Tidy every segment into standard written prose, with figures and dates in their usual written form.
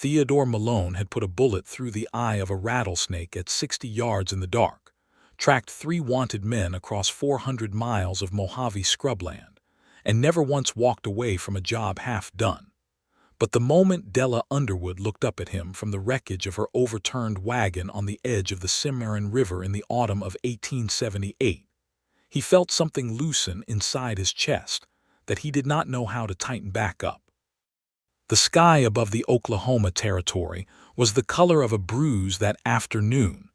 Theodore Malone had put a bullet through the eye of a rattlesnake at 60 yards in the dark, tracked 3 wanted men across 400 miles of Mojave scrubland, and never once walked away from a job half done. But the moment Della Underwood looked up at him from the wreckage of her overturned wagon on the edge of the Cimarron River in the autumn of 1878, he felt something loosen inside his chest that he did not know how to tighten back up. The sky above the Oklahoma Territory was the color of a bruise that afternoon,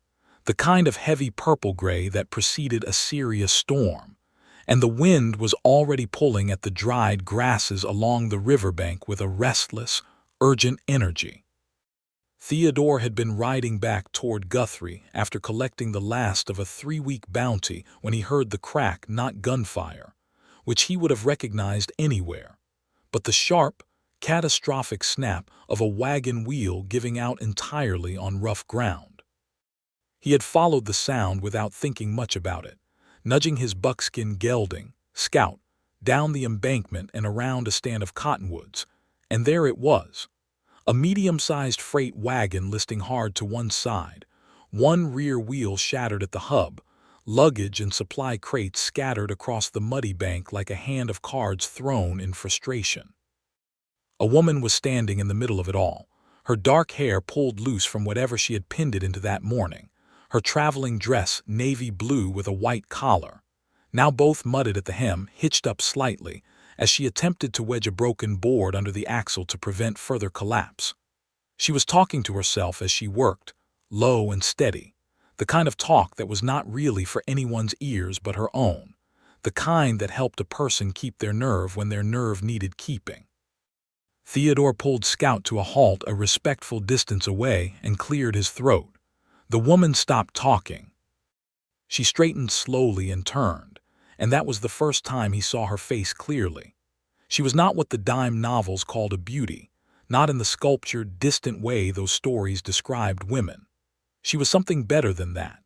the kind of heavy purple-gray that preceded a serious storm, and the wind was already pulling at the dried grasses along the riverbank with a restless, urgent energy. Theodore had been riding back toward Guthrie after collecting the last of a 3-week bounty when he heard the crack, not gunfire, which he would have recognized anywhere, but the sharp, catastrophic snap of a wagon wheel giving out entirely on rough ground. He had followed the sound without thinking much about it, nudging his buckskin gelding, Scout, down the embankment and around a stand of cottonwoods, and there it was, a medium-sized freight wagon listing hard to one side, one rear wheel shattered at the hub, luggage and supply crates scattered across the muddy bank like a hand of cards thrown in frustration. A woman was standing in the middle of it all, her dark hair pulled loose from whatever she had pinned it into that morning, her traveling dress navy blue with a white collar, now both mudded at the hem, hitched up slightly, as she attempted to wedge a broken board under the axle to prevent further collapse. She was talking to herself as she worked, low and steady, the kind of talk that was not really for anyone's ears but her own, the kind that helped a person keep their nerve when their nerve needed keeping. Theodore pulled Scout to a halt a respectful distance away and cleared his throat. The woman stopped talking. She straightened slowly and turned, and that was the first time he saw her face clearly. She was not what the dime novels called a beauty, not in the sculptured, distant way those stories described women. She was something better than that.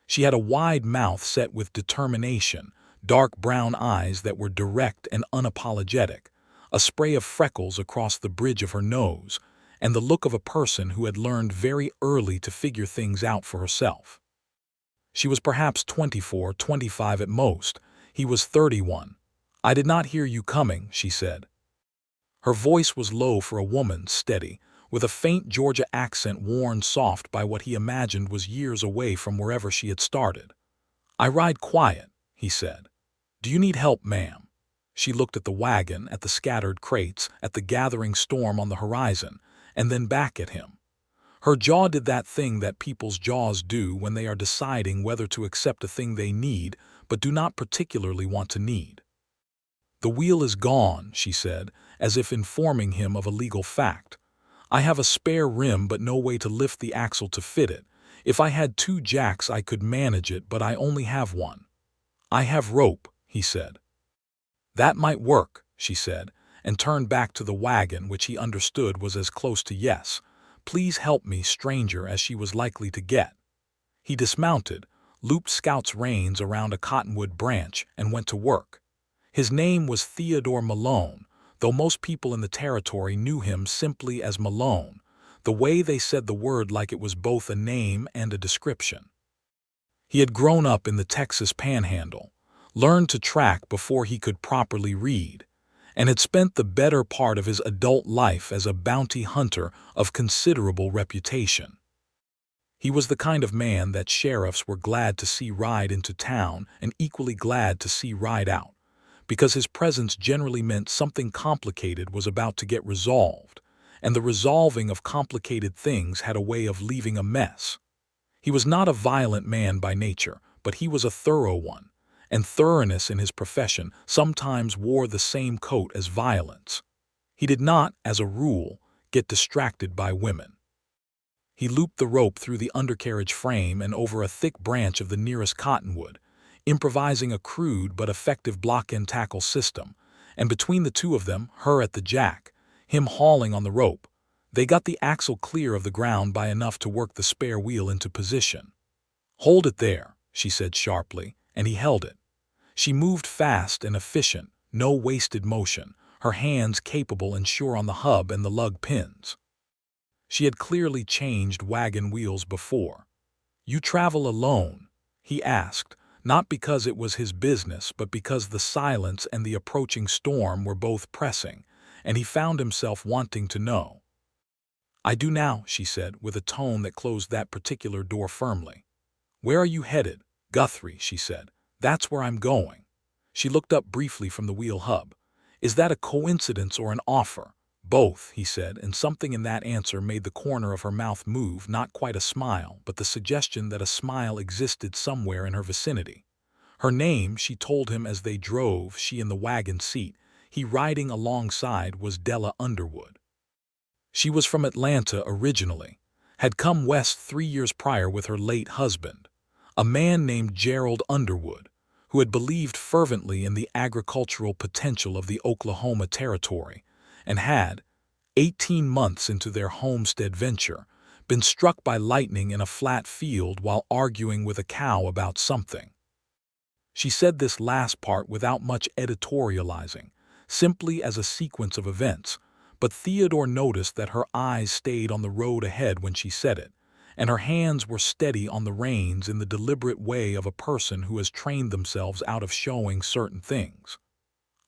She had a wide mouth set with determination, dark brown eyes that were direct and unapologetic, a spray of freckles across the bridge of her nose, and the look of a person who had learned very early to figure things out for herself. She was perhaps 24, 25 at most. He was 31. "I did not hear you coming," she said. Her voice was low for a woman, steady, with a faint Georgia accent worn soft by what he imagined was years away from wherever she had started. "I ride quiet," he said. "Do you need help, ma'am?" She looked at the wagon, at the scattered crates, at the gathering storm on the horizon, and then back at him. Her jaw did that thing that people's jaws do when they are deciding whether to accept a thing they need but do not particularly want to need. "The wheel is gone," she said, as if informing him of a legal fact. "I have a spare rim but no way to lift the axle to fit it. If I had 2 jacks I could manage it, but I only have one." "I have rope," he said. "That might work," she said, and turned back to the wagon, which he understood was as close to yes, "Please help me, stranger," as she was likely to get. He dismounted, looped Scout's reins around a cottonwood branch, and went to work. His name was Theodore Malone, though most people in the territory knew him simply as Malone, the way they said the word like it was both a name and a description. He had grown up in the Texas Panhandle, learned to track before he could properly read, and had spent the better part of his adult life as a bounty hunter of considerable reputation. He was the kind of man that sheriffs were glad to see ride into town and equally glad to see ride out, because his presence generally meant something complicated was about to get resolved, and the resolving of complicated things had a way of leaving a mess. He was not a violent man by nature, but he was a thorough one, and thoroughness in his profession sometimes wore the same coat as violence. He did not, as a rule, get distracted by women. He looped the rope through the undercarriage frame and over a thick branch of the nearest cottonwood, improvising a crude but effective block-and-tackle system, and between the two of them, her at the jack, him hauling on the rope, they got the axle clear of the ground by enough to work the spare wheel into position. "Hold it there," she said sharply, and he held it. She moved fast and efficient, no wasted motion, her hands capable and sure on the hub and the lug pins. She had clearly changed wagon wheels before. "You travel alone?" he asked, not because it was his business, but because the silence and the approaching storm were both pressing, and he found himself wanting to know. "I do now," she said, with a tone that closed that particular door firmly. "Where are you headed?" "Guthrie," she said. "That's where I'm going." She looked up briefly from the wheel hub. "Is that a coincidence or an offer?" "Both," he said, and something in that answer made the corner of her mouth move, not quite a smile, but the suggestion that a smile existed somewhere in her vicinity. Her name, she told him as they drove, she in the wagon seat, he riding alongside, was Della Underwood. She was from Atlanta originally, had come west 3 years prior with her late husband, a man named Gerald Underwood, who had believed fervently in the agricultural potential of the Oklahoma Territory, and had, 18 months into their homestead venture, been struck by lightning in a flat field while arguing with a cow about something. She said this last part without much editorializing, simply as a sequence of events, but Theodore noticed that her eyes stayed on the road ahead when she said it, and her hands were steady on the reins in the deliberate way of a person who has trained themselves out of showing certain things.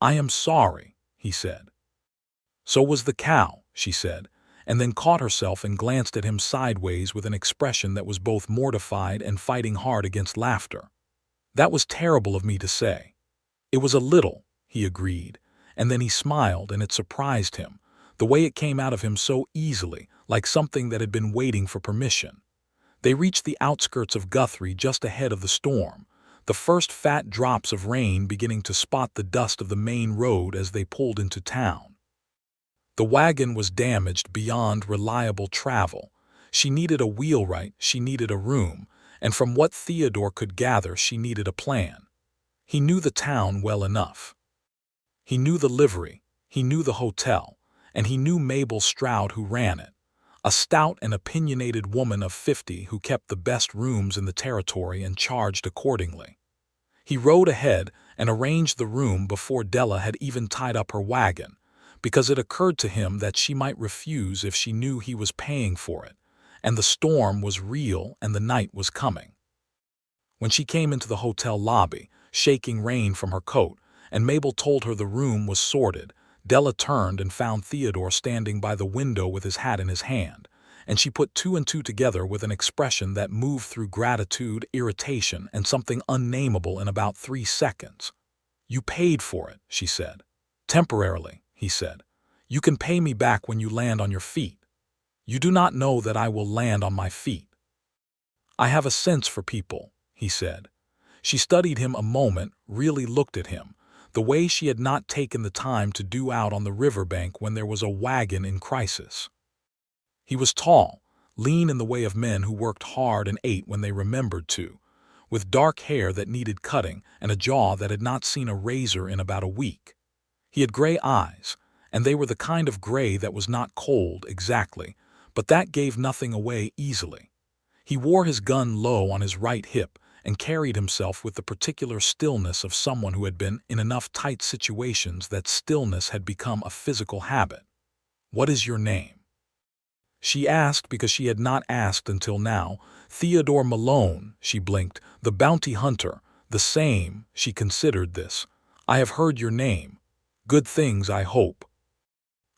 "I am sorry," he said. "So was the cow," she said, and then caught herself and glanced at him sideways with an expression that was both mortified and fighting hard against laughter. "That was terrible of me to say." "It was a little," he agreed, and then he smiled, and it surprised him, the way it came out of him so easily, like something that had been waiting for permission. They reached the outskirts of Guthrie just ahead of the storm, the first fat drops of rain beginning to spot the dust of the main road as they pulled into town. The wagon was damaged beyond reliable travel. She needed a wheelwright, she needed a room, and from what Theodore could gather, she needed a plan. He knew the town well enough. He knew the livery, he knew the hotel, and he knew Mabel Stroud who ran it, a stout and opinionated woman of 50 who kept the best rooms in the territory and charged accordingly. He rode ahead and arranged the room before Della had even tied up her wagon, because it occurred to him that she might refuse if she knew he was paying for it, and the storm was real and the night was coming. When she came into the hotel lobby, shaking rain from her coat, and Mabel told her the room was sorted, Della turned and found Theodore standing by the window with his hat in his hand, and she put two and two together with an expression that moved through gratitude, irritation, and something unnameable in about 3 seconds. "You paid for it," she said. "Temporarily," he said. "You can pay me back when you land on your feet." "You do not know that I will land on my feet." "I have a sense for people," he said. She studied him a moment, really looked at him, the way she had not taken the time to do out on the riverbank when there was a wagon in crisis. He was tall, lean in the way of men who worked hard and ate when they remembered to, with dark hair that needed cutting and a jaw that had not seen a razor in about a week. He had gray eyes, and they were the kind of gray that was not cold exactly, but that gave nothing away easily. He wore his gun low on his right hip and carried himself with the particular stillness of someone who had been in enough tight situations that stillness had become a physical habit. "What is your name?" She asked because she had not asked until now. "Theodore Malone," she blinked. "The bounty hunter. The same," she considered this. "I have heard your name. Good things, I hope."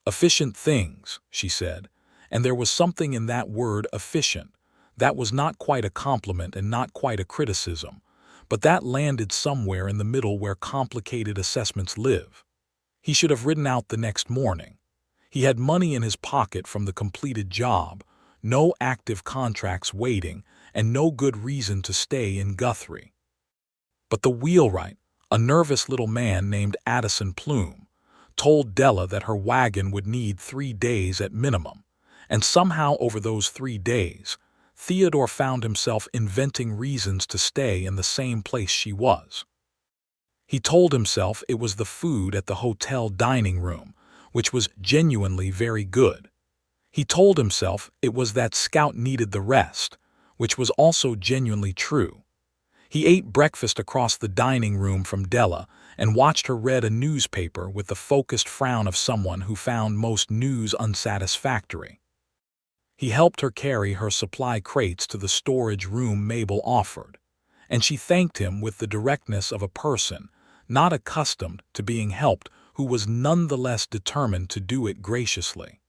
"Efficient things," she said, and there was something in that word efficient. That was not quite a compliment and not quite a criticism, but that landed somewhere in the middle where complicated assessments live. He should have ridden out the next morning. He had money in his pocket from the completed job, no active contracts waiting, and no good reason to stay in Guthrie. But the wheelwright, a nervous little man named Addison Plume, told Della that her wagon would need 3 days at minimum, and somehow over those 3 days, Theodore found himself inventing reasons to stay in the same place she was. He told himself it was the food at the hotel dining room, which was genuinely very good. He told himself it was that Scout needed the rest, which was also genuinely true. He ate breakfast across the dining room from Della and watched her read a newspaper with the focused frown of someone who found most news unsatisfactory. He helped her carry her supply crates to the storage room Mabel offered, and she thanked him with the directness of a person not accustomed to being helped who was nonetheless determined to do it graciously.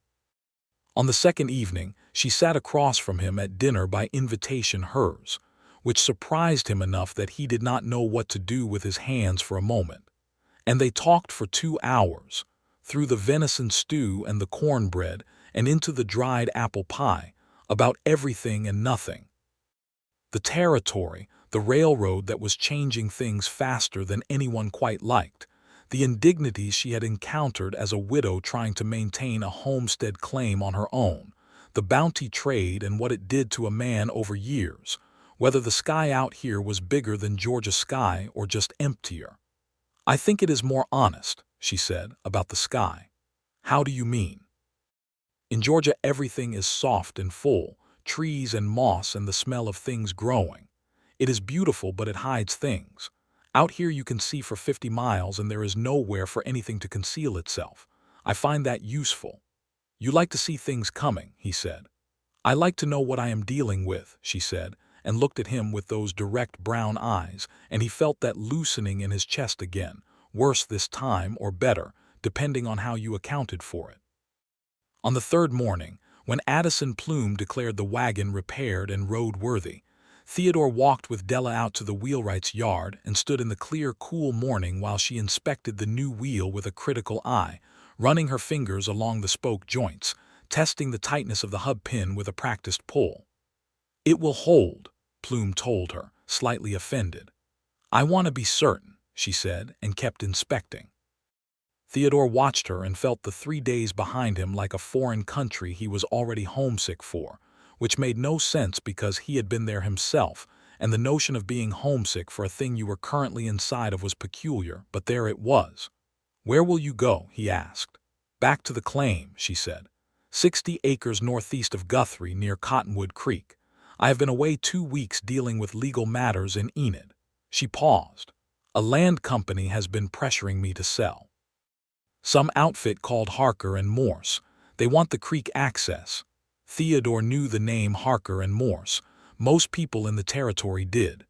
On the second evening, she sat across from him at dinner by invitation hers, which surprised him enough that he did not know what to do with his hands for a moment. And they talked for 2 hours, through the venison stew and the cornbread and into the dried apple pie, about everything and nothing. The territory, the railroad that was changing things faster than anyone quite liked, the indignities she had encountered as a widow trying to maintain a homestead claim on her own, the bounty trade and what it did to a man over years, whether the sky out here was bigger than Georgia sky or just emptier. "I think it is more honest," she said, "about the sky." "How do you mean?" "In Georgia everything is soft and full, trees and moss and the smell of things growing. It is beautiful, but it hides things. Out here you can see for 50 miles and there is nowhere for anything to conceal itself. I find that useful." "You like to see things coming," he said. "I like to know what I am dealing with," she said, and looked at him with those direct brown eyes, and he felt that loosening in his chest again, worse this time or better, depending on how you accounted for it. On the third morning, when Addison Plume declared the wagon repaired and road-worthy, Theodore walked with Della out to the wheelwright's yard and stood in the clear, cool morning while she inspected the new wheel with a critical eye, running her fingers along the spoke joints, testing the tightness of the hub pin with a practiced pull. "It will hold," Plume told her, slightly offended. "I want to be certain," she said, and kept inspecting. Theodore watched her and felt the 3 days behind him like a foreign country he was already homesick for, which made no sense because he had been there himself, and the notion of being homesick for a thing you were currently inside of was peculiar, but there it was. "Where will you go?" he asked. "Back to the claim," she said. 60 acres northeast of Guthrie near Cottonwood Creek. I have been away 2 weeks dealing with legal matters in Enid." She paused. "A land company has been pressuring me to sell. Some outfit called Harker and Morse. They want the creek access." Theodore knew the name Harker and Morse. Most people in the territory did.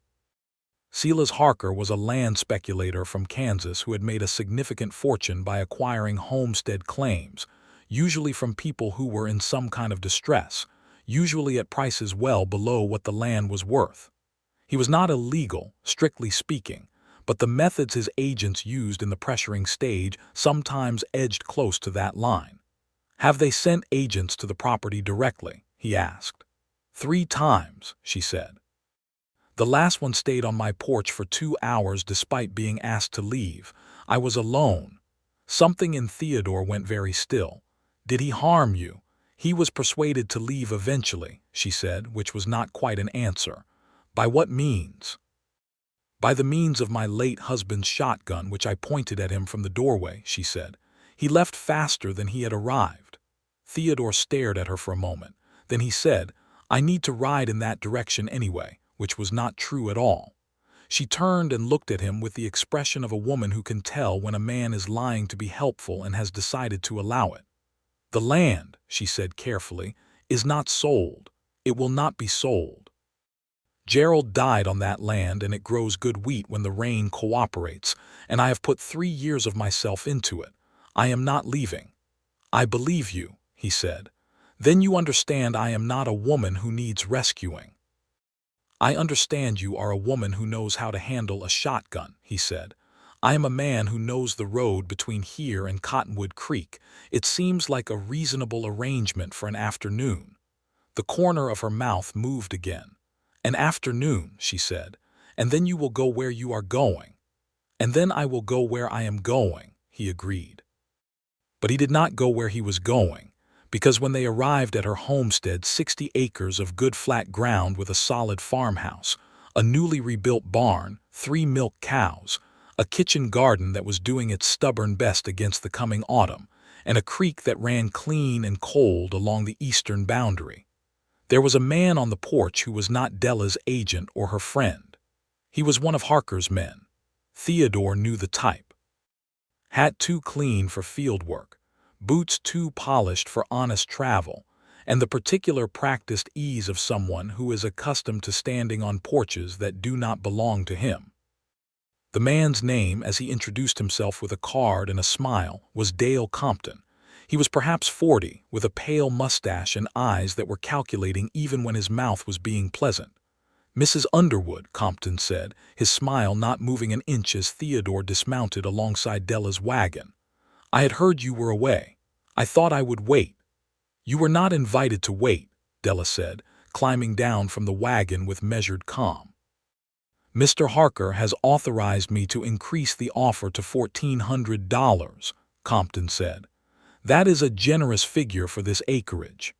Silas Harker was a land speculator from Kansas who had made a significant fortune by acquiring homestead claims, usually from people who were in some kind of distress, usually at prices well below what the land was worth. He was not illegal, strictly speaking, but the methods his agents used in the pressuring stage sometimes edged close to that line. "Have they sent agents to the property directly?" he asked. 3 times, she said. "The last one stayed on my porch for 2 hours despite being asked to leave. I was alone." Something in Theodore went very still. "Did he harm you?" "He was persuaded to leave eventually," she said, which was not quite an answer. "By what means?" "By the means of my late husband's shotgun, which I pointed at him from the doorway," she said. "He left faster than he had arrived." Theodore stared at her for a moment. Then he said, "I need to ride in that direction anyway," which was not true at all. She turned and looked at him with the expression of a woman who can tell when a man is lying to be helpful and has decided to allow it. "The land," she said carefully, "is not sold. It will not be sold. Gerald died on that land and it grows good wheat when the rain cooperates, and I have put 3 years of myself into it. I am not leaving." "I believe you," he said. "Then you understand I am not a woman who needs rescuing." "I understand you are a woman who knows how to handle a shotgun," he said. "I am a man who knows the road between here and Cottonwood Creek. It seems like a reasonable arrangement for an afternoon." The corner of her mouth moved again. "An afternoon," she said, "and then you will go where you are going." "And then I will go where I am going," he agreed. But he did not go where he was going, because when they arrived at her homestead, 60 acres of good flat ground with a solid farmhouse, a newly rebuilt barn, 3 milk cows, a kitchen garden that was doing its stubborn best against the coming autumn, and a creek that ran clean and cold along the eastern boundary. There was a man on the porch who was not Della's agent or her friend. He was one of Harker's men. Theodore knew the type. Hat too clean for field work, boots too polished for honest travel, and the particular practiced ease of someone who is accustomed to standing on porches that do not belong to him. The man's name, as he introduced himself with a card and a smile, was Dale Compton. He was perhaps 40, with a pale mustache and eyes that were calculating even when his mouth was being pleasant. "Mrs. Underwood," Compton said, his smile not moving an inch as Theodore dismounted alongside Della's wagon. "I had heard you were away. I thought I would wait." "You were not invited to wait," Della said, climbing down from the wagon with measured calm. "Mr. Harker has authorized me to increase the offer to $1,400, Compton said. "That is a generous figure for this acreage."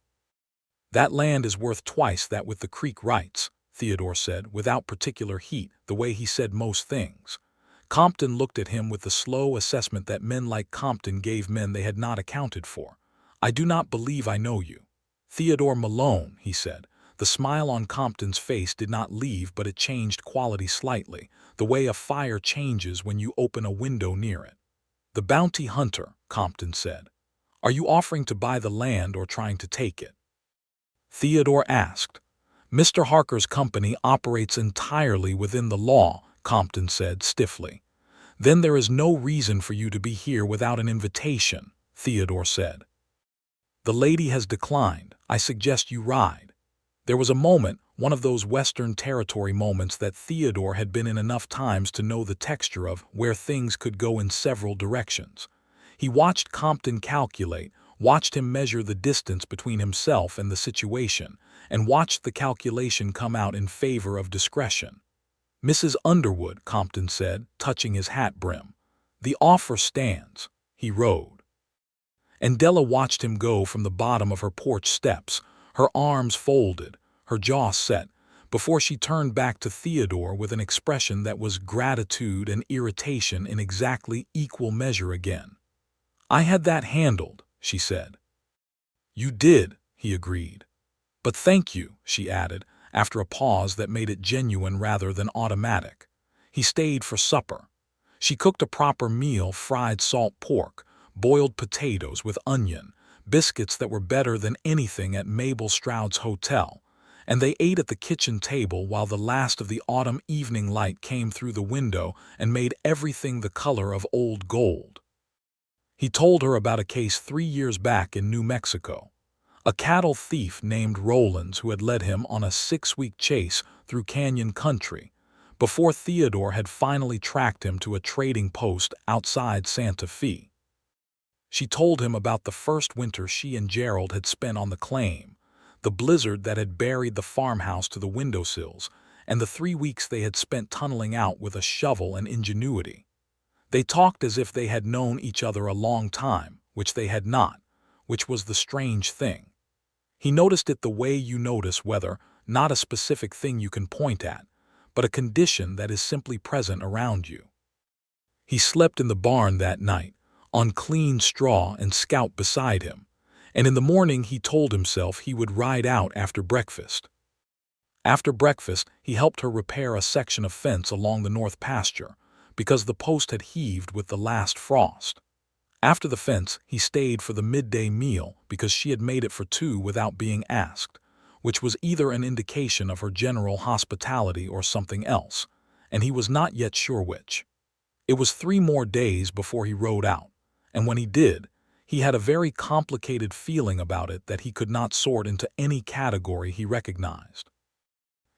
"That land is worth twice that with the creek rights," Theodore said, without particular heat, the way he said most things. Compton looked at him with the slow assessment that men like Compton gave men they had not accounted for. "I do not believe I know you." "Theodore Malone," he said. The smile on Compton's face did not leave, but it changed quality slightly, the way a fire changes when you open a window near it. "The bounty hunter," Compton said. "Are you offering to buy the land or trying to take it?" Theodore asked. "Mr. Harker's company operates entirely within the law," Compton said stiffly. "Then there is no reason for you to be here without an invitation," Theodore said. "The lady has declined. I suggest you ride." There was a moment, one of those Western Territory moments that Theodore had been in enough times to know the texture of, where things could go in several directions. He watched Compton calculate, watched him measure the distance between himself and the situation, and watched the calculation come out in favor of discretion. "Mrs. Underwood," Compton said, touching his hat brim. "The offer stands." He rode. And Della watched him go from the bottom of her porch steps, her arms folded, her jaw set, before she turned back to Theodore with an expression that was gratitude and irritation in exactly equal measure again. "I had that handled," she said. "You did," he agreed. "But thank you," she added, after a pause that made it genuine rather than automatic. He stayed for supper. She cooked a proper meal: fried salt pork, boiled potatoes with onion, biscuits that were better than anything at Mabel Stroud's hotel, and they ate at the kitchen table while the last of the autumn evening light came through the window and made everything the color of old gold. He told her about a case 3 years back in New Mexico. A cattle thief named Rollins who had led him on a 6-week chase through canyon country, before Theodore had finally tracked him to a trading post outside Santa Fe. She told him about the first winter she and Gerald had spent on the claim, the blizzard that had buried the farmhouse to the windowsills, and the 3 weeks they had spent tunneling out with a shovel and ingenuity. They talked as if they had known each other a long time, which they had not, which was the strange thing. He noticed it the way you notice weather, not a specific thing you can point at, but a condition that is simply present around you. He slept in the barn that night, on clean straw and Scout beside him, and in the morning he told himself he would ride out after breakfast. After breakfast, he helped her repair a section of fence along the north pasture, because the post had heaved with the last frost. After the fence, he stayed for the midday meal because she had made it for 2 without being asked, which was either an indication of her general hospitality or something else, and he was not yet sure which. It was 3 more days before he rode out, and when he did, he had a very complicated feeling about it that he could not sort into any category he recognized.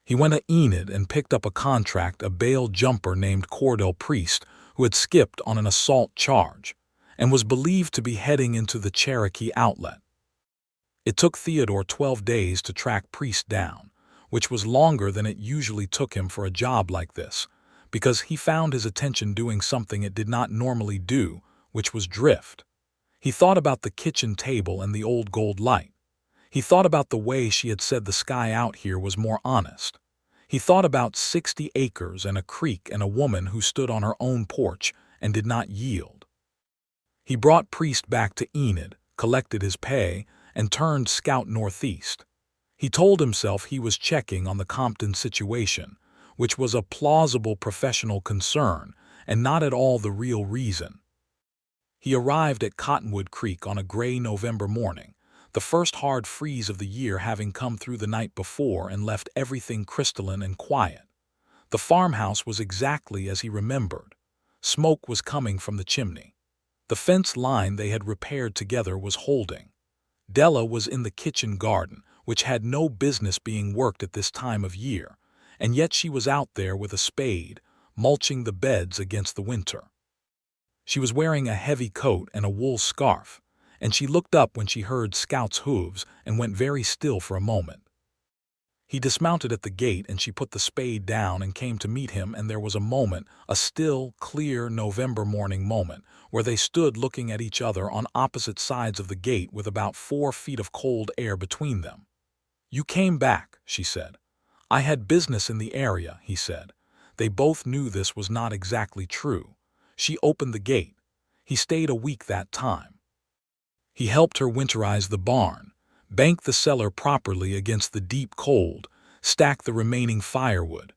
He went to Enid and picked up a contract, a bail jumper named Cordell Priest, who had skipped on an assault charge, and was believed to be heading into the Cherokee Outlet. It took Theodore 12 days to track Priest down, which was longer than it usually took him for a job like this, because he found his attention doing something it did not normally do, which was drift. He thought about the kitchen table and the old gold light. He thought about the way she had said the sky out here was more honest. He thought about 60 acres and a creek and a woman who stood on her own porch and did not yield. He brought Priest back to Enid, collected his pay, and turned Scout northeast. He told himself he was checking on the Compton situation, which was a plausible professional concern and not at all the real reason. He arrived at Cottonwood Creek on a gray November morning, the first hard freeze of the year having come through the night before and left everything crystalline and quiet. The farmhouse was exactly as he remembered. Smoke was coming from the chimney. The fence line they had repaired together was holding. Della was in the kitchen garden, which had no business being worked at this time of year, and yet she was out there with a spade, mulching the beds against the winter. She was wearing a heavy coat and a wool scarf, and she looked up when she heard Scout's hooves and went very still for a moment. He dismounted at the gate and she put the spade down and came to meet him, and there was a moment, a still, clear November morning moment, where they stood looking at each other on opposite sides of the gate with about 4 feet of cold air between them. "You came back," she said. "I had business in the area," he said. They both knew this was not exactly true. She opened the gate. He stayed a week that time. He helped her winterize the barn, bank the cellar properly against the deep cold, stack the remaining firewood.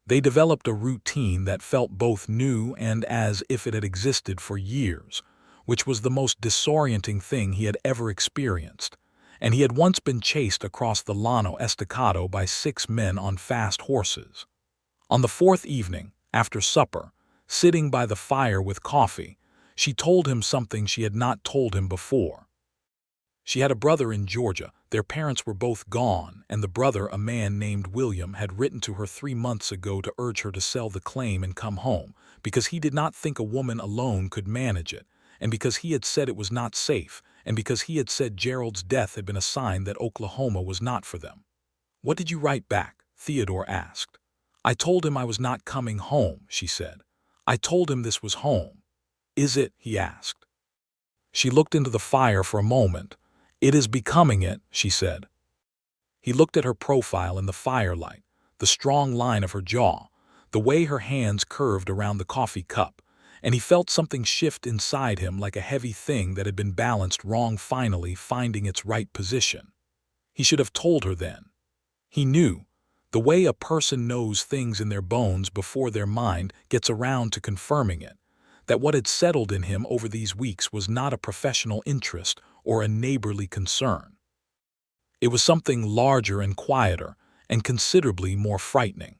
They developed a routine that felt both new and as if it had existed for years, which was the most disorienting thing he had ever experienced, and he had once been chased across the Llano Estacado by 6 men on fast horses. On the 4th evening, after supper, sitting by the fire with coffee, she told him something she had not told him before. She had a brother in Georgia. Their parents were both gone, and the brother, a man named William, had written to her 3 months ago to urge her to sell the claim and come home, because he did not think a woman alone could manage it, and because he had said it was not safe, and because he had said Gerald's death had been a sign that Oklahoma was not for them. "What did you write back?" Theodore asked. "I told him I was not coming home," she said. "I told him this was home." "Is it?" he asked. She looked into the fire for a moment. "It is becoming it," she said. He looked at her profile in the firelight, the strong line of her jaw, the way her hands curved around the coffee cup, and he felt something shift inside him like a heavy thing that had been balanced wrong finally finding its right position. He should have told her then. He knew, the way a person knows things in their bones before their mind gets around to confirming it, that what had settled in him over these weeks was not a professional interest or a neighborly concern. It was something larger and quieter and considerably more frightening.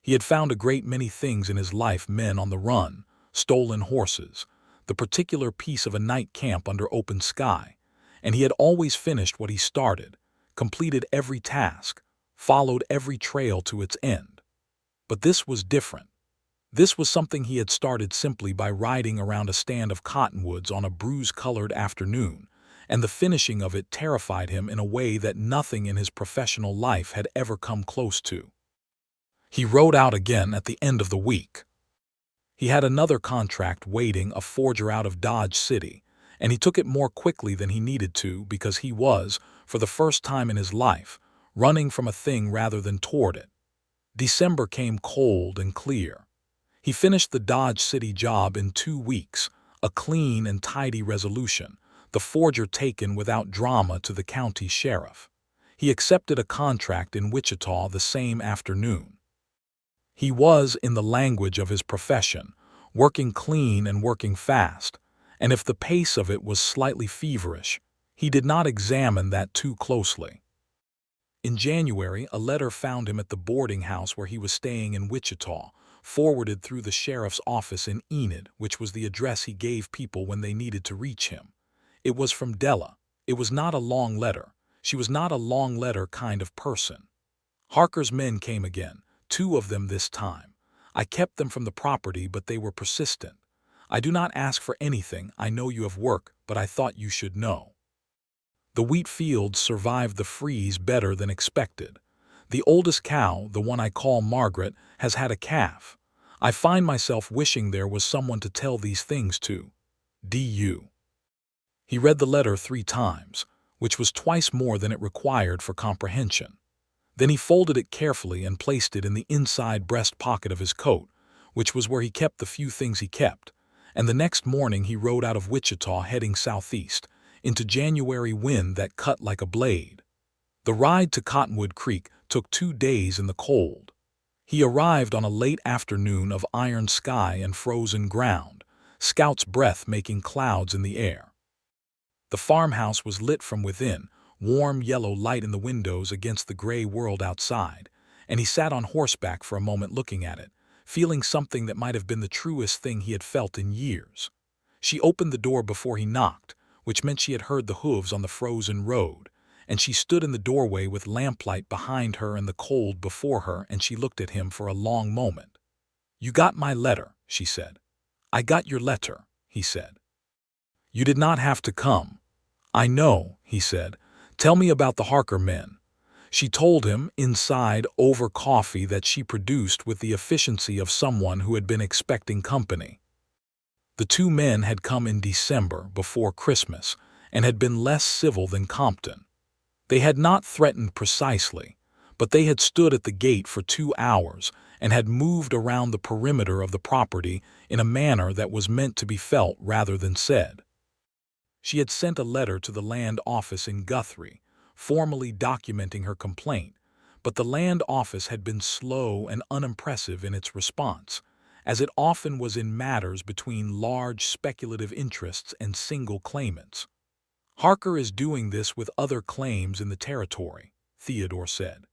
He had found a great many things in his life: men on the run, stolen horses, the particular piece of a night camp under open sky, and he had always finished what he started, completed every task, followed every trail to its end. But this was different. This was something he had started simply by riding around a stand of cottonwoods on a bruise-colored afternoon, and the finishing of it terrified him in a way that nothing in his professional life had ever come close to. He rode out again at the end of the week. He had another contract waiting, a forger out of Dodge City, and he took it more quickly than he needed to because he was, for the first time in his life, running from a thing rather than toward it. December came cold and clear. He finished the Dodge City job in 2 weeks, a clean and tidy resolution, the forger taken without drama to the county sheriff. He accepted a contract in Wichita the same afternoon. He was, in the language of his profession, working clean and working fast, and if the pace of it was slightly feverish, he did not examine that too closely. In January, a letter found him at the boarding house where he was staying in Wichita, forwarded through the sheriff's office in Enid, which was the address he gave people when they needed to reach him. It was from Della. It was not a long letter. She was not a long letter kind of person. "Harker's men came again, 2 of them this time. I kept them from the property, but they were persistent. I do not ask for anything. I know you have work, but I thought you should know. The wheat fields survived the freeze better than expected. The oldest cow, the one I call Margaret, has had a calf. I find myself wishing there was someone to tell these things to. D.U." He read the letter 3 times, which was twice more than it required for comprehension. Then he folded it carefully and placed it in the inside breast pocket of his coat, which was where he kept the few things he kept, and the next morning he rode out of Wichita heading southeast, into January wind that cut like a blade. The ride to Cottonwood Creek took 2 days in the cold. He arrived on a late afternoon of iron sky and frozen ground, Scout's breath making clouds in the air. The farmhouse was lit from within, warm yellow light in the windows against the gray world outside, and he sat on horseback for a moment looking at it, feeling something that might have been the truest thing he had felt in years. She opened the door before he knocked, which meant she had heard the hooves on the frozen road, and she stood in the doorway with lamplight behind her and the cold before her, and she looked at him for a long moment. "You got my letter," she said. "I got your letter," he said. "You did not have to come." "I know," he said. "Tell me about the Harker men." She told him, inside, over coffee, that she produced with the efficiency of someone who had been expecting company. The two men had come in December, before Christmas, and had been less civil than Compton. They had not threatened precisely, but they had stood at the gate for 2 hours and had moved around the perimeter of the property in a manner that was meant to be felt rather than said. She had sent a letter to the land office in Guthrie, formally documenting her complaint, but the land office had been slow and unimpressive in its response, as it often was in matters between large speculative interests and single claimants. "Harker is doing this with other claims in the territory," Theodore said.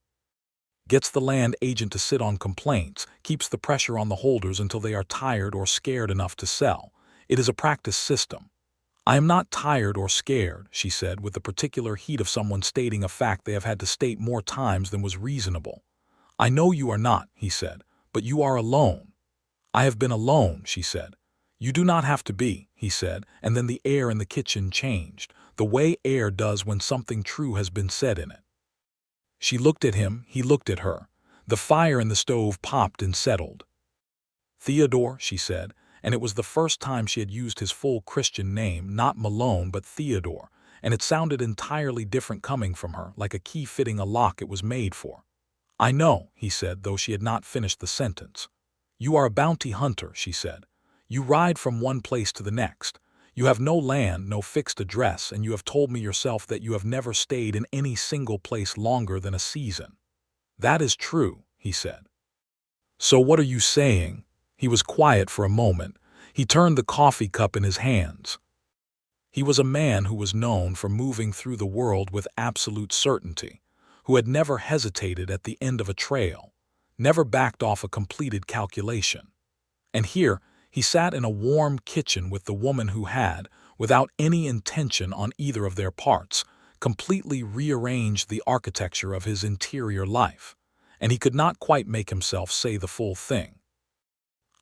"Gets the land agent to sit on complaints, keeps the pressure on the holders until they are tired or scared enough to sell. It is a practice system." "I am not tired or scared," she said, with the particular heat of someone stating a fact they have had to state more times than was reasonable. "I know you are not," he said, "but you are alone." "I have been alone," she said. "You do not have to be," he said, and then the air in the kitchen changed, the way air does when something true has been said in it. She looked at him, he looked at her. The fire in the stove popped and settled. "Theodore," she said, and it was the first time she had used his full Christian name, not Malone but Theodore, and it sounded entirely different coming from her, like a key fitting a lock it was made for. "I know," he said, though she had not finished the sentence. "You are a bounty hunter," she said. "You ride from one place to the next. You have no land, no fixed address, and you have told me yourself that you have never stayed in any single place longer than a season." "That is true," he said. "So what are you saying?" He was quiet for a moment. He turned the coffee cup in his hands. He was a man who was known for moving through the world with absolute certainty, who had never hesitated at the end of a trail, never backed off a completed calculation. And here he sat in a warm kitchen with the woman who had, without any intention on either of their parts, completely rearranged the architecture of his interior life, and he could not quite make himself say the full thing.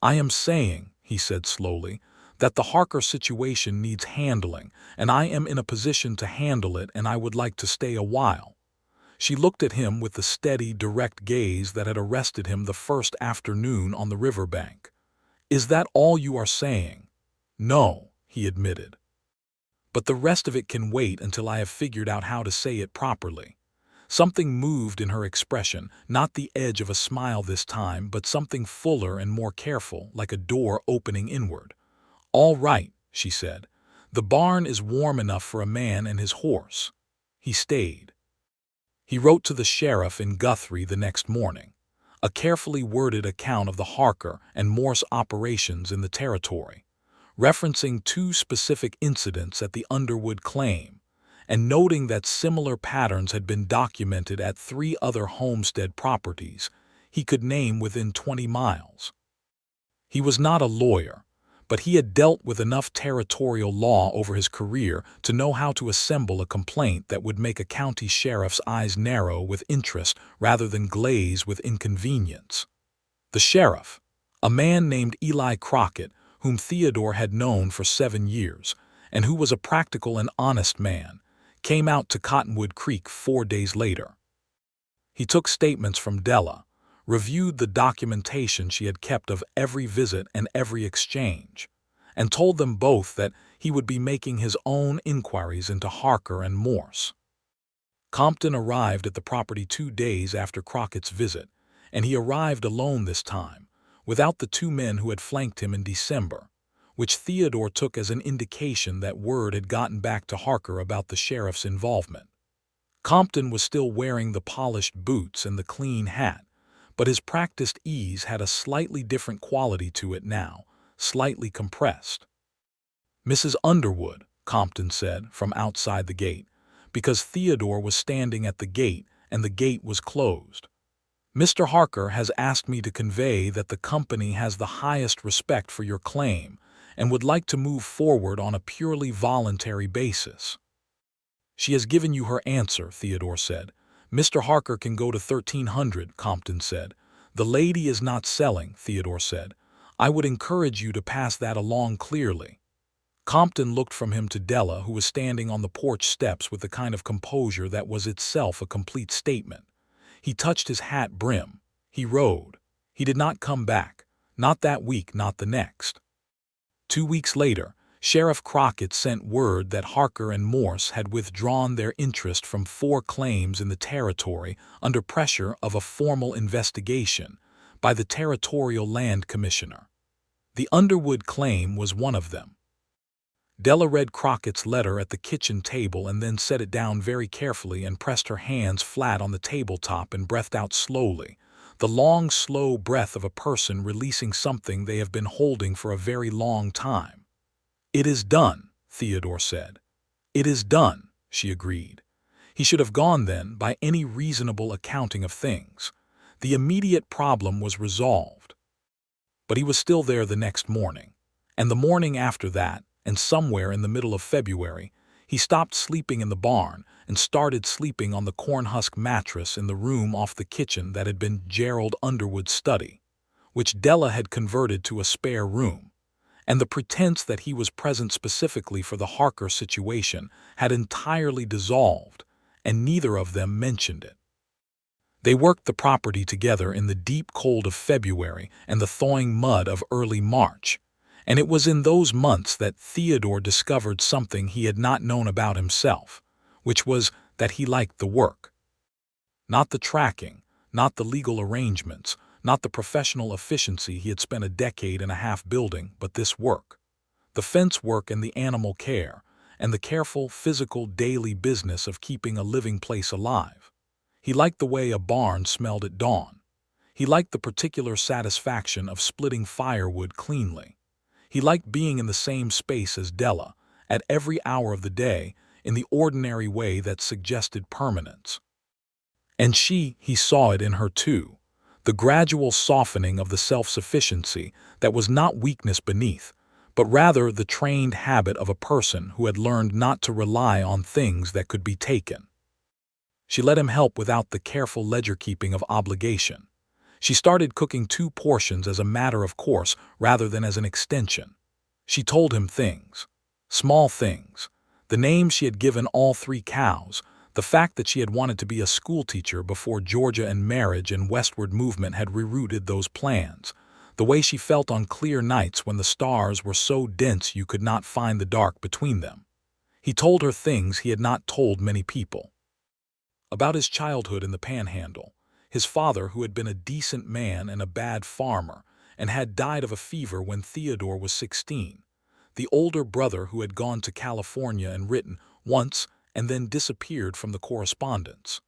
"I am saying," he said slowly, "that the Harker situation needs handling, and I am in a position to handle it, and I would like to stay a while." She looked at him with the steady, direct gaze that had arrested him the first afternoon on the riverbank. "Is that all you are saying?" "No," he admitted. "But the rest of it can wait until I have figured out how to say it properly." Something moved in her expression, not the edge of a smile this time, but something fuller and more careful, like a door opening inward. "All right," she said. "The barn is warm enough for a man and his horse." He stayed. He wrote to the sheriff in Guthrie the next morning, a carefully worded account of the Harker and Morse operations in the territory, referencing 2 specific incidents at the Underwood claim, and noting that similar patterns had been documented at 3 other homestead properties he could name within 20 miles. He was not a lawyer, but he had dealt with enough territorial law over his career to know how to assemble a complaint that would make a county sheriff's eyes narrow with interest rather than glaze with inconvenience. The sheriff, a man named Eli Crockett, whom Theodore had known for 7 years, and who was a practical and honest man, came out to Cottonwood Creek 4 days later. He took statements from Della, reviewed the documentation she had kept of every visit and every exchange, and told them both that he would be making his own inquiries into Harker and Morse. Compton arrived at the property 2 days after Crockett's visit, and he arrived alone this time, without the 2 men who had flanked him in December, which Theodore took as an indication that word had gotten back to Harker about the sheriff's involvement. Compton was still wearing the polished boots and the clean hat, but his practiced ease had a slightly different quality to it now, slightly compressed. "Mrs. Underwood," Compton said from outside the gate, because Theodore was standing at the gate and the gate was closed. "Mr. Harker has asked me to convey that the company has the highest respect for your claim and would like to move forward on a purely voluntary basis." "She has given you her answer," Theodore said. "Mr. Harker can go to 1300, Compton said. "The lady is not selling," Theodore said. "I would encourage you to pass that along clearly." Compton looked from him to Della, who was standing on the porch steps with the kind of composure that was itself a complete statement. He touched his hat brim. He rode. He did not come back. Not that week, not the next. 2 weeks later, Sheriff Crockett sent word that Harker and Morse had withdrawn their interest from 4 claims in the territory under pressure of a formal investigation by the Territorial Land Commissioner. The Underwood claim was one of them. Della read Crockett's letter at the kitchen table and then set it down very carefully and pressed her hands flat on the tabletop and breathed out slowly, the long, slow breath of a person releasing something they have been holding for a very long time. "It is done," Theodore said. "It is done," she agreed. He should have gone then, by any reasonable accounting of things. The immediate problem was resolved. But he was still there the next morning, and the morning after that, and somewhere in the middle of February, he stopped sleeping in the barn and started sleeping on the cornhusk mattress in the room off the kitchen that had been Gerald Underwood's study, which Della had converted to a spare room, and the pretense that he was present specifically for the Harker situation had entirely dissolved, and neither of them mentioned it. They worked the property together in the deep cold of February and the thawing mud of early March, and it was in those months that Theodore discovered something he had not known about himself, which was that he liked the work. Not the tracking, not the legal arrangements, not the professional efficiency he had spent a decade and a half building, but this work. The fence work and the animal care, and the careful, physical, daily business of keeping a living place alive. He liked the way a barn smelled at dawn. He liked the particular satisfaction of splitting firewood cleanly. He liked being in the same space as Della, at every hour of the day, in the ordinary way that suggested permanence. And he saw it in her too, the gradual softening of the self-sufficiency that was not weakness beneath, but rather the trained habit of a person who had learned not to rely on things that could be taken. She let him help without the careful ledger-keeping of obligation. She started cooking 2 portions as a matter of course rather than as an extension. She told him things, small things, the names she had given all 3 cows, the fact that she had wanted to be a schoolteacher before Georgia and marriage and westward movement had rerouted those plans, the way she felt on clear nights when the stars were so dense you could not find the dark between them. He told her things he had not told many people. About his childhood in the Panhandle, his father who had been a decent man and a bad farmer and had died of a fever when Theodore was 16, the older brother who had gone to California and written once and then disappeared from the correspondence.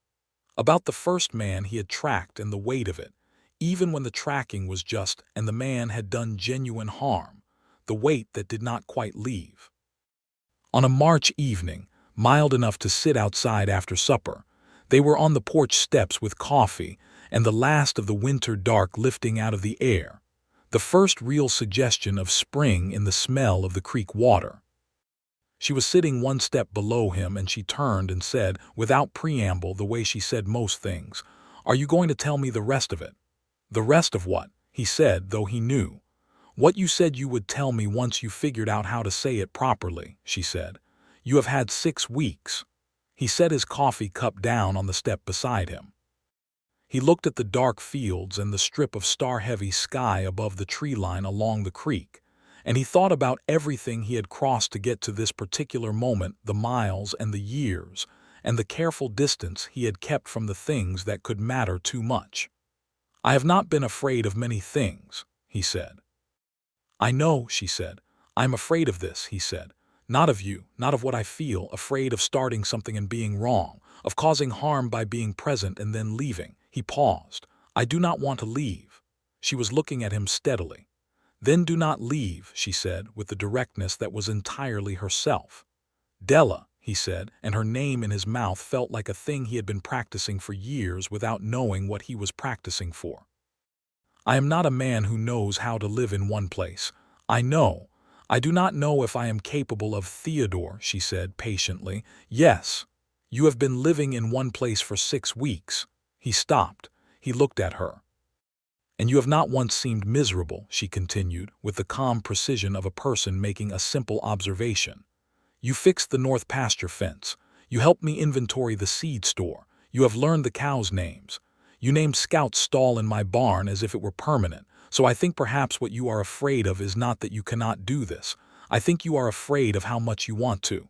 About the first man he had tracked and the weight of it, even when the tracking was just and the man had done genuine harm, the weight that did not quite leave. On a March evening, mild enough to sit outside after supper, they were on the porch steps with coffee and the last of the winter dark lifting out of the air, the first real suggestion of spring in the smell of the creek water. She was sitting 1 step below him and she turned and said, without preamble the way she said most things, "Are you going to tell me the rest of it?" "The rest of what?" he said, though he knew. "What you said you would tell me once you figured out how to say it properly," she said. "You have had 6 weeks. He set his coffee cup down on the step beside him. He looked at the dark fields and the strip of star-heavy sky above the tree line along the creek, and he thought about everything he had crossed to get to this particular moment, the miles and the years, and the careful distance he had kept from the things that could matter too much. "I have not been afraid of many things," he said. "I know," she said. "I'm afraid of this," he said. "Not of you, not of what I feel, afraid of starting something and being wrong, of causing harm by being present and then leaving." He paused. "I do not want to leave." She was looking at him steadily. "Then do not leave," she said, with the directness that was entirely herself. Della, he said, and her name in his mouth felt like a thing he had been practicing for years without knowing what he was practicing for. I am not a man who knows how to live in one place. I know. I do not know if I am capable of Theodore, she said patiently. Yes. You have been living in one place for 6 weeks. He stopped. He looked at her. And you have not once seemed miserable, she continued, with the calm precision of a person making a simple observation. You fixed the north pasture fence. You helped me inventory the seed store. You have learned the cows' names. You named Scout's stall in my barn as if it were permanent. So I think perhaps what you are afraid of is not that you cannot do this. I think you are afraid of how much you want to.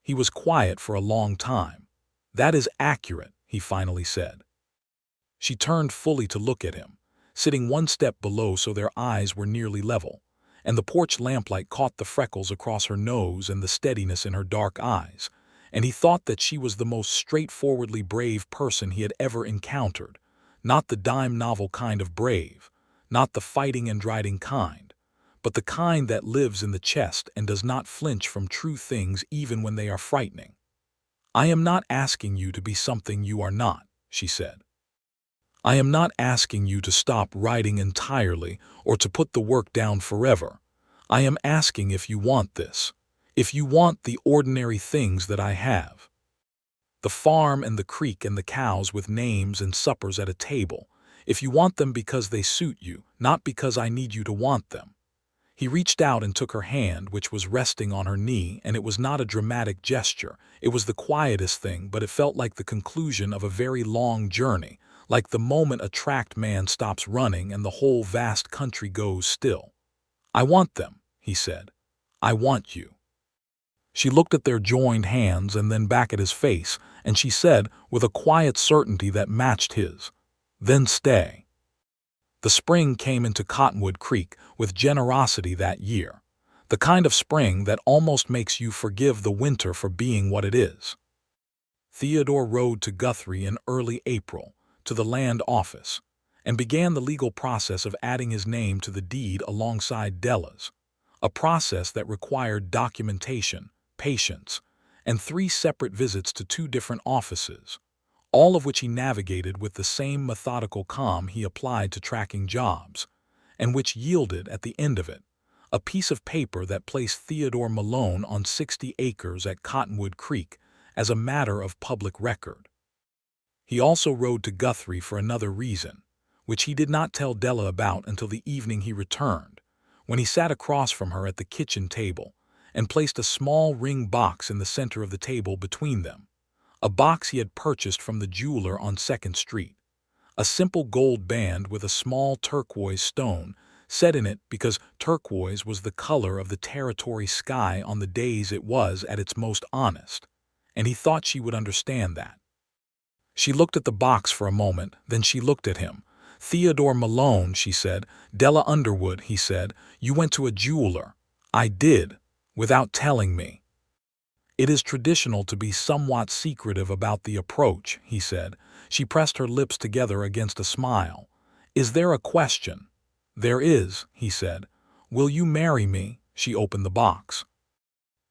He was quiet for a long time. That is accurate, he finally said. She turned fully to look at him, sitting one step below so their eyes were nearly level, and the porch lamplight caught the freckles across her nose and the steadiness in her dark eyes, and he thought that she was the most straightforwardly brave person he had ever encountered, not the dime novel kind of brave, not the fighting and riding kind, but the kind that lives in the chest and does not flinch from true things even when they are frightening. I am not asking you to be something you are not, she said. I am not asking you to stop writing entirely or to put the work down forever. I am asking if you want this, if you want the ordinary things that I have. The farm and the creek and the cows with names and suppers at a table, if you want them because they suit you, not because I need you to want them. He reached out and took her hand, which was resting on her knee, and it was not a dramatic gesture. It was the quietest thing, but it felt like the conclusion of a very long journey, like the moment a tracked man stops running and the whole vast country goes still. I want them, he said. I want you. She looked at their joined hands and then back at his face, and she said, with a quiet certainty that matched his, "Then stay." The spring came into Cottonwood Creek with generosity that year, the kind of spring that almost makes you forgive the winter for being what it is. Theodore rode to Guthrie in early April, to the land office, and began the legal process of adding his name to the deed alongside Della's, a process that required documentation, patience, and 3 separate visits to 2 different offices, all of which he navigated with the same methodical calm he applied to tracking jobs, and which yielded, at the end of it, a piece of paper that placed Theodore Malone on 60 acres at Cottonwood Creek as a matter of public record. He also rode to Guthrie for another reason, which he did not tell Della about until the evening he returned, when he sat across from her at the kitchen table and placed a small ring box in the center of the table between them, a box he had purchased from the jeweler on 2nd Street, a simple gold band with a small turquoise stone set in it because turquoise was the color of the territory sky on the days it was at its most honest, and he thought she would understand that. She looked at the box for a moment, then she looked at him. "Theodore Malone," she said. "Della Underwood," he said. "You went to a jeweler." "I did, without telling me." "It is traditional to be somewhat secretive about the approach," he said. She pressed her lips together against a smile. "Is there a question?" "There is," he said. "Will you marry me?" She opened the box.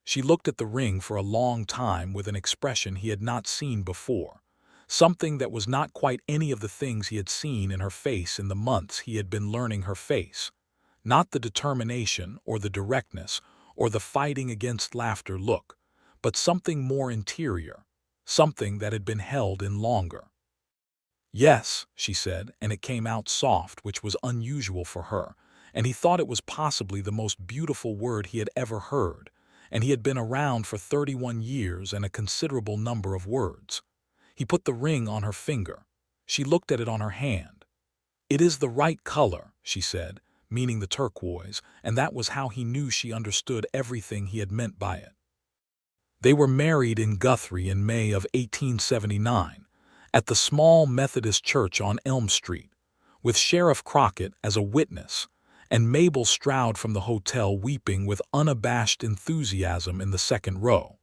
She looked at the ring for a long time with an expression he had not seen before, something that was not quite any of the things he had seen in her face in the months he had been learning her face, not the determination or the directness or the fighting against laughter look, but something more interior, something that had been held in longer. "Yes," she said, and it came out soft, which was unusual for her, and he thought it was possibly the most beautiful word he had ever heard, and he had been around for 31 years and a considerable number of words. He put the ring on her finger. She looked at it on her hand. "It is the right color," she said, meaning the turquoise, and that was how he knew she understood everything he had meant by it. They were married in Guthrie in May of 1879, at the small Methodist church on Elm Street, with Sheriff Crockett as a witness, and Mabel Stroud from the hotel weeping with unabashed enthusiasm in the 2nd row.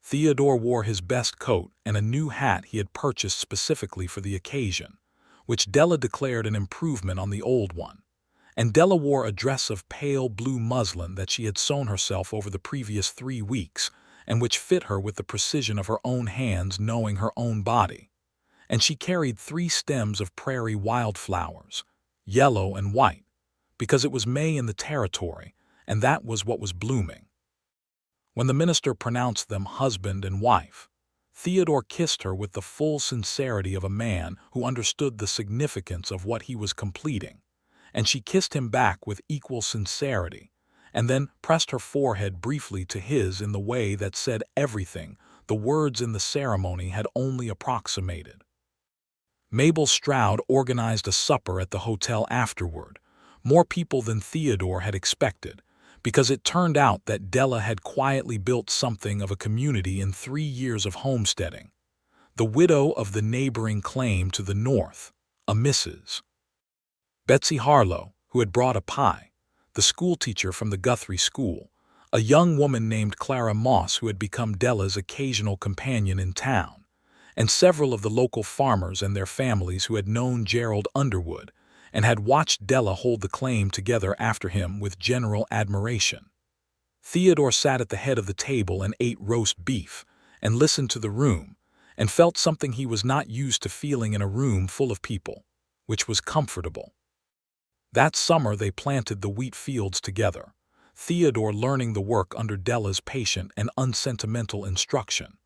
Theodore wore his best coat and a new hat he had purchased specifically for the occasion, which Della declared an improvement on the old one, and Della wore a dress of pale blue muslin that she had sewn herself over the previous 3 weeks, and which fit her with the precision of her own hands knowing her own body. And she carried 3 stems of prairie wildflowers, yellow and white, because it was May in the territory, and that was what was blooming. When the minister pronounced them husband and wife, Theodore kissed her with the full sincerity of a man who understood the significance of what he was completing, and she kissed him back with equal sincerity, and then pressed her forehead briefly to his in the way that said everything the words in the ceremony had only approximated. Mabel Stroud organized a supper at the hotel afterward, more people than Theodore had expected, because it turned out that Della had quietly built something of a community in 3 years of homesteading. The widow of the neighboring claim to the north, a Mrs. Betsy Harlow, who had brought a pie, the schoolteacher from the Guthrie School, a young woman named Clara Moss who had become Della's occasional companion in town, and several of the local farmers and their families who had known Gerald Underwood and had watched Della hold the claim together after him with general admiration. Theodore sat at the head of the table and ate roast beef and listened to the room and felt something he was not used to feeling in a room full of people, which was comfortable. That summer they planted the wheat fields together, Theodore learning the work under Della's patient and unsentimental instruction,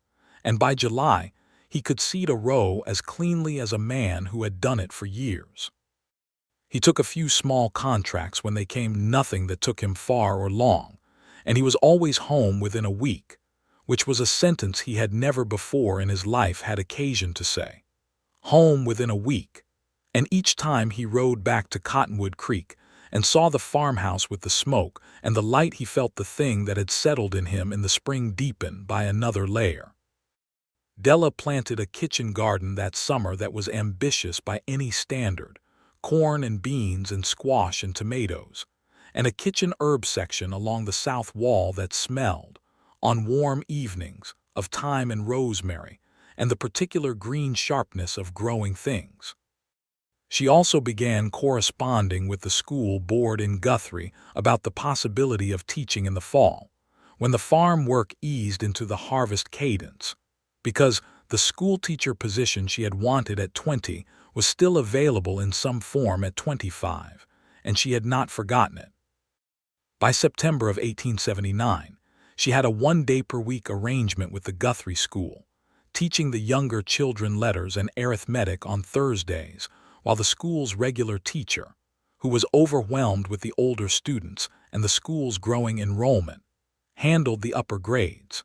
and by July he could seed a row as cleanly as a man who had done it for years. He took a few small contracts when they came, nothing that took him far or long, and he was always home within a week, which was a sentence he had never before in his life had occasion to say. Home within a week, and each time he rode back to Cottonwood Creek and saw the farmhouse with the smoke and the light, he felt the thing that had settled in him in the spring deepen by another layer. Della planted a kitchen garden that summer that was ambitious by any standard, corn and beans and squash and tomatoes, and a kitchen herb section along the south wall that smelled, on warm evenings, of thyme and rosemary and the particular green sharpness of growing things. She also began corresponding with the school board in Guthrie about the possibility of teaching in the fall, when the farm work eased into the harvest cadence, because the schoolteacher position she had wanted at 20 was still available in some form at 25, and she had not forgotten it. By September of 1879, she had a 1-day-per-week arrangement with the Guthrie School, teaching the younger children letters and arithmetic on Thursdays, while the school's regular teacher, who was overwhelmed with the older students and the school's growing enrollment, handled the upper grades.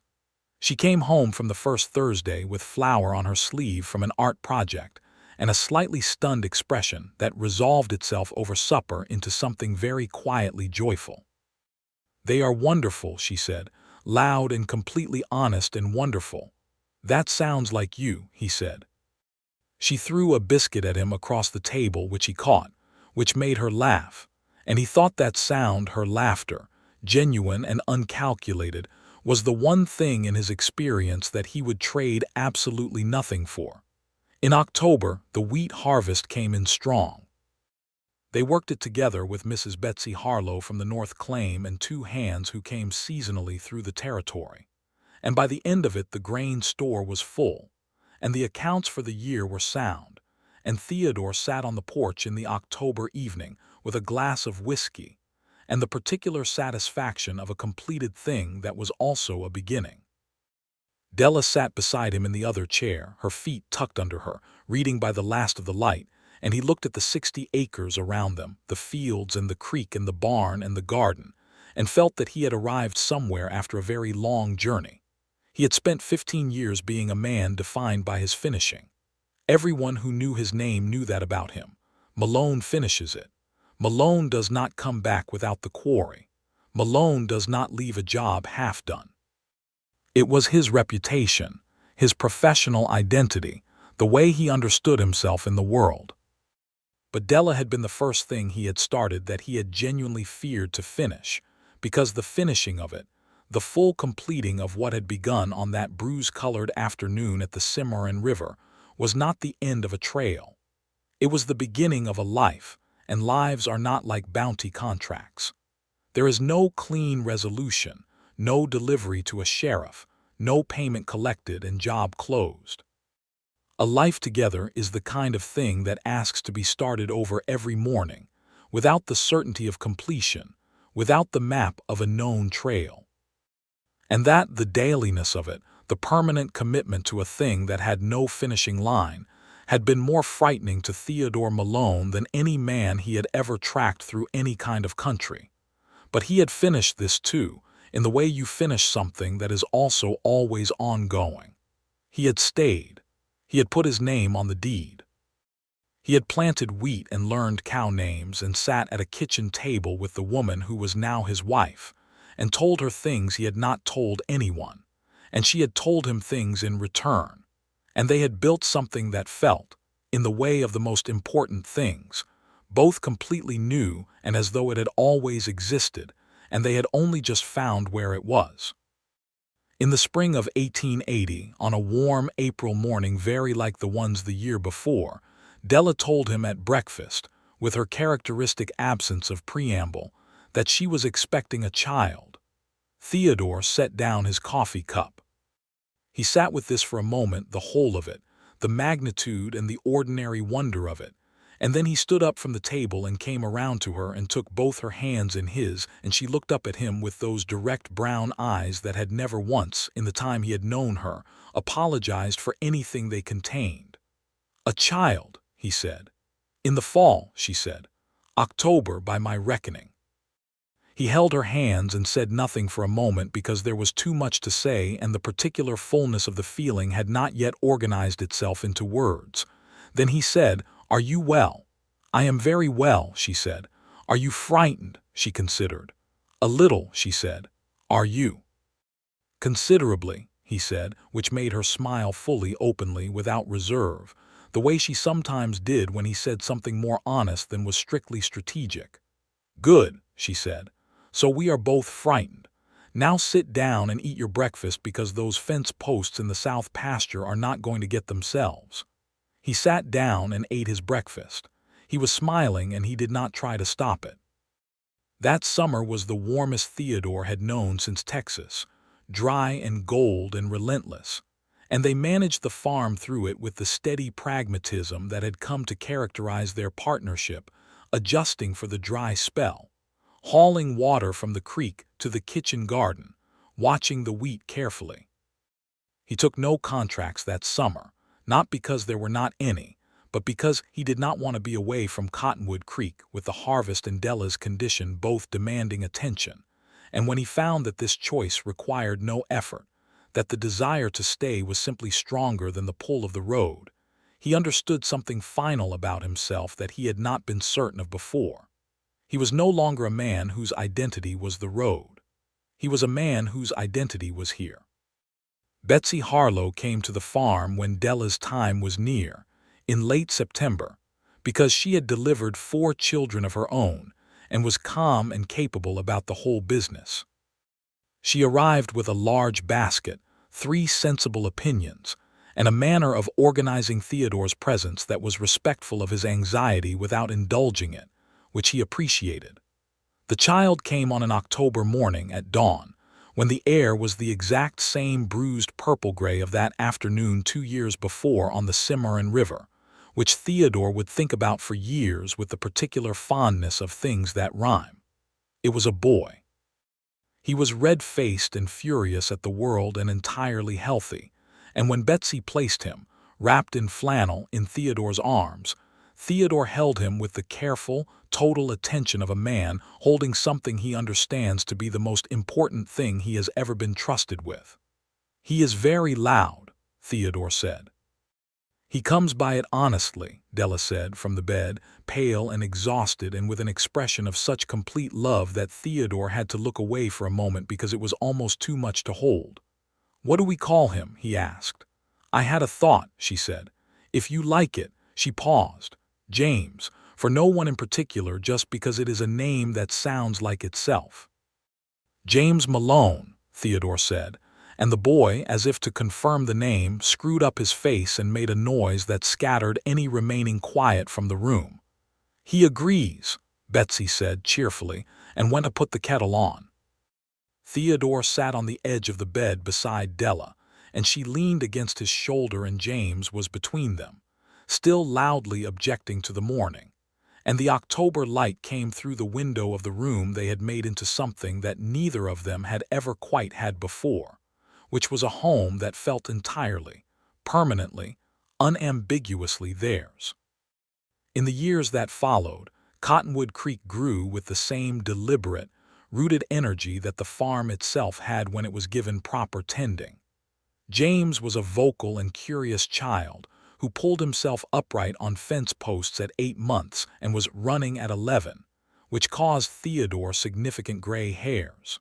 She came home from the first Thursday with flour on her sleeve from an art project and a slightly stunned expression that resolved itself over supper into something very quietly joyful. "They are wonderful," she said, "loud and completely honest and wonderful." "That sounds like you," he said. She threw a biscuit at him across the table, which he caught, which made her laugh, and he thought that sound, her laughter, genuine and uncalculated, was the one thing in his experience that he would trade absolutely nothing for. In October, the wheat harvest came in strong. They worked it together with Mrs. Betsy Harlow from the North Claim and 2 hands who came seasonally through the territory, and by the end of it the grain store was full, and the accounts for the year were sound, and Theodore sat on the porch in the October evening with a glass of whiskey, and the particular satisfaction of a completed thing that was also a beginning. Della sat beside him in the other chair, her feet tucked under her, reading by the last of the light, and he looked at the 60 acres around them, the fields and the creek and the barn and the garden, and felt that he had arrived somewhere after a very long journey. He had spent 15 years being a man defined by his finishing. Everyone who knew his name knew that about him. Malone finishes it. Malone does not come back without the quarry. Malone does not leave a job half done. It was his reputation, his professional identity, the way he understood himself in the world. But Della had been the first thing he had started that he had genuinely feared to finish, because the finishing of it, the full completing of what had begun on that bruise-colored afternoon at the Cimarron River, was not the end of a trail. It was the beginning of a life, and lives are not like bounty contracts. There is no clean resolution, no delivery to a sheriff, no payment collected, and job closed. A life together is the kind of thing that asks to be started over every morning, without the certainty of completion, without the map of a known trail. And that, the dailiness of it, the permanent commitment to a thing that had no finishing line, had been more frightening to Theodore Malone than any man he had ever tracked through any kind of country. But he had finished this too, in the way you finish something that is also always ongoing. He had stayed. He had put his name on the deed. He had planted wheat and learned cow names and sat at a kitchen table with the woman who was now his wife, and told her things he had not told anyone, and she had told him things in return, and they had built something that felt, in the way of the most important things, both completely new and as though it had always existed, and they had only just found where it was. In the spring of 1880, on a warm April morning very like the ones the year before, Della told him at breakfast, with her characteristic absence of preamble, that she was expecting a child. Theodore set down his coffee cup. He sat with this for a moment, the whole of it, the magnitude and the ordinary wonder of it, and then he stood up from the table and came around to her and took both her hands in his, and she looked up at him with those direct brown eyes that had never once, in the time he had known her, apologized for anything they contained. "A child," he said. "In the fall," she said. "October by my reckoning." He held her hands and said nothing for a moment because there was too much to say and the particular fullness of the feeling had not yet organized itself into words. Then he said, "Are you well?" "I am very well," she said. "Are you frightened?" She considered. "A little," she said. "Are you?" "Considerably," he said, which made her smile fully, openly, without reserve, the way she sometimes did when he said something more honest than was strictly strategic. "Good," she said. "So we are both frightened. Now sit down and eat your breakfast because those fence posts in the south pasture are not going to get themselves." He sat down and ate his breakfast. He was smiling and he did not try to stop it. That summer was the warmest Theodore had known since Texas, dry and gold and relentless, and they managed the farm through it with the steady pragmatism that had come to characterize their partnership, adjusting for the dry spell, hauling water from the creek to the kitchen garden, watching the wheat carefully. He took no contracts that summer, not because there were not any, but because he did not want to be away from Cottonwood Creek with the harvest and Della's condition both demanding attention, and when he found that this choice required no effort, that the desire to stay was simply stronger than the pull of the road, he understood something final about himself that he had not been certain of before. He was no longer a man whose identity was the road. He was a man whose identity was here. Betsy Harlow came to the farm when Della's time was near, in late September, because she had delivered 4 children of her own and was calm and capable about the whole business. She arrived with a large basket, 3 sensible opinions, and a manner of organizing Theodore's presence that was respectful of his anxiety without indulging it, which he appreciated. The child came on an October morning at dawn, when the air was the exact same bruised purple-gray of that afternoon 2 years before on the Cimarron River, which Theodore would think about for years with the particular fondness of things that rhyme. It was a boy. He was red-faced and furious at the world and entirely healthy, and when Betsy placed him, wrapped in flannel, in Theodore's arms, Theodore held him with the careful, total attention of a man holding something he understands to be the most important thing he has ever been trusted with. "He is very loud," Theodore said. "He comes by it honestly," Della said from the bed, pale and exhausted and with an expression of such complete love that Theodore had to look away for a moment because it was almost too much to hold. "What do we call him?" he asked. "I had a thought," she said. "If you like it," she paused. "James, for no one in particular, just because it is a name that sounds like itself." "James Malone," Theodore said, and the boy, as if to confirm the name, screwed up his face and made a noise that scattered any remaining quiet from the room. "He agrees," Betsy said cheerfully, and went to put the kettle on. Theodore sat on the edge of the bed beside Della, and she leaned against his shoulder and James was between them, still loudly objecting to the morning. And the October light came through the window of the room they had made into something that neither of them had ever quite had before, which was a home that felt entirely, permanently, unambiguously theirs. In the years that followed, Cottonwood Creek grew with the same deliberate, rooted energy that the farm itself had when it was given proper tending. James was a vocal and curious child who pulled himself upright on fence posts at 8 months and was running at 11, which caused Theodore significant gray hairs.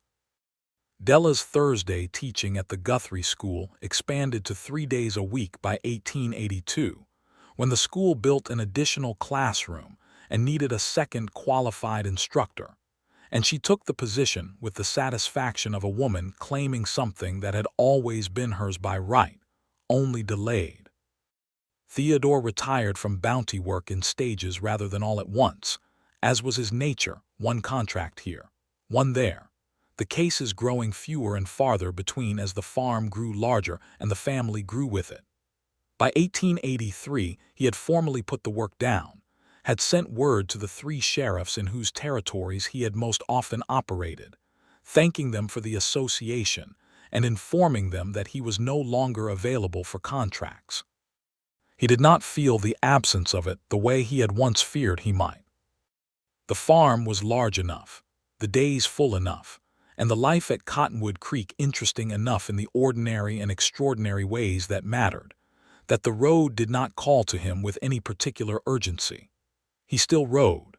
Della's Thursday teaching at the Guthrie School expanded to 3 days a week by 1882, when the school built an additional classroom and needed a second qualified instructor, and she took the position with the satisfaction of a woman claiming something that had always been hers by right, only delayed. Theodore retired from bounty work in stages rather than all at once, as was his nature, one contract here, one there, the cases growing fewer and farther between as the farm grew larger and the family grew with it. By 1883, he had formally put the work down, had sent word to the 3 sheriffs in whose territories he had most often operated, thanking them for the association and informing them that he was no longer available for contracts. He did not feel the absence of it the way he had once feared he might. The farm was large enough, the days full enough, and the life at Cottonwood Creek interesting enough in the ordinary and extraordinary ways that mattered, that the road did not call to him with any particular urgency. He still rode.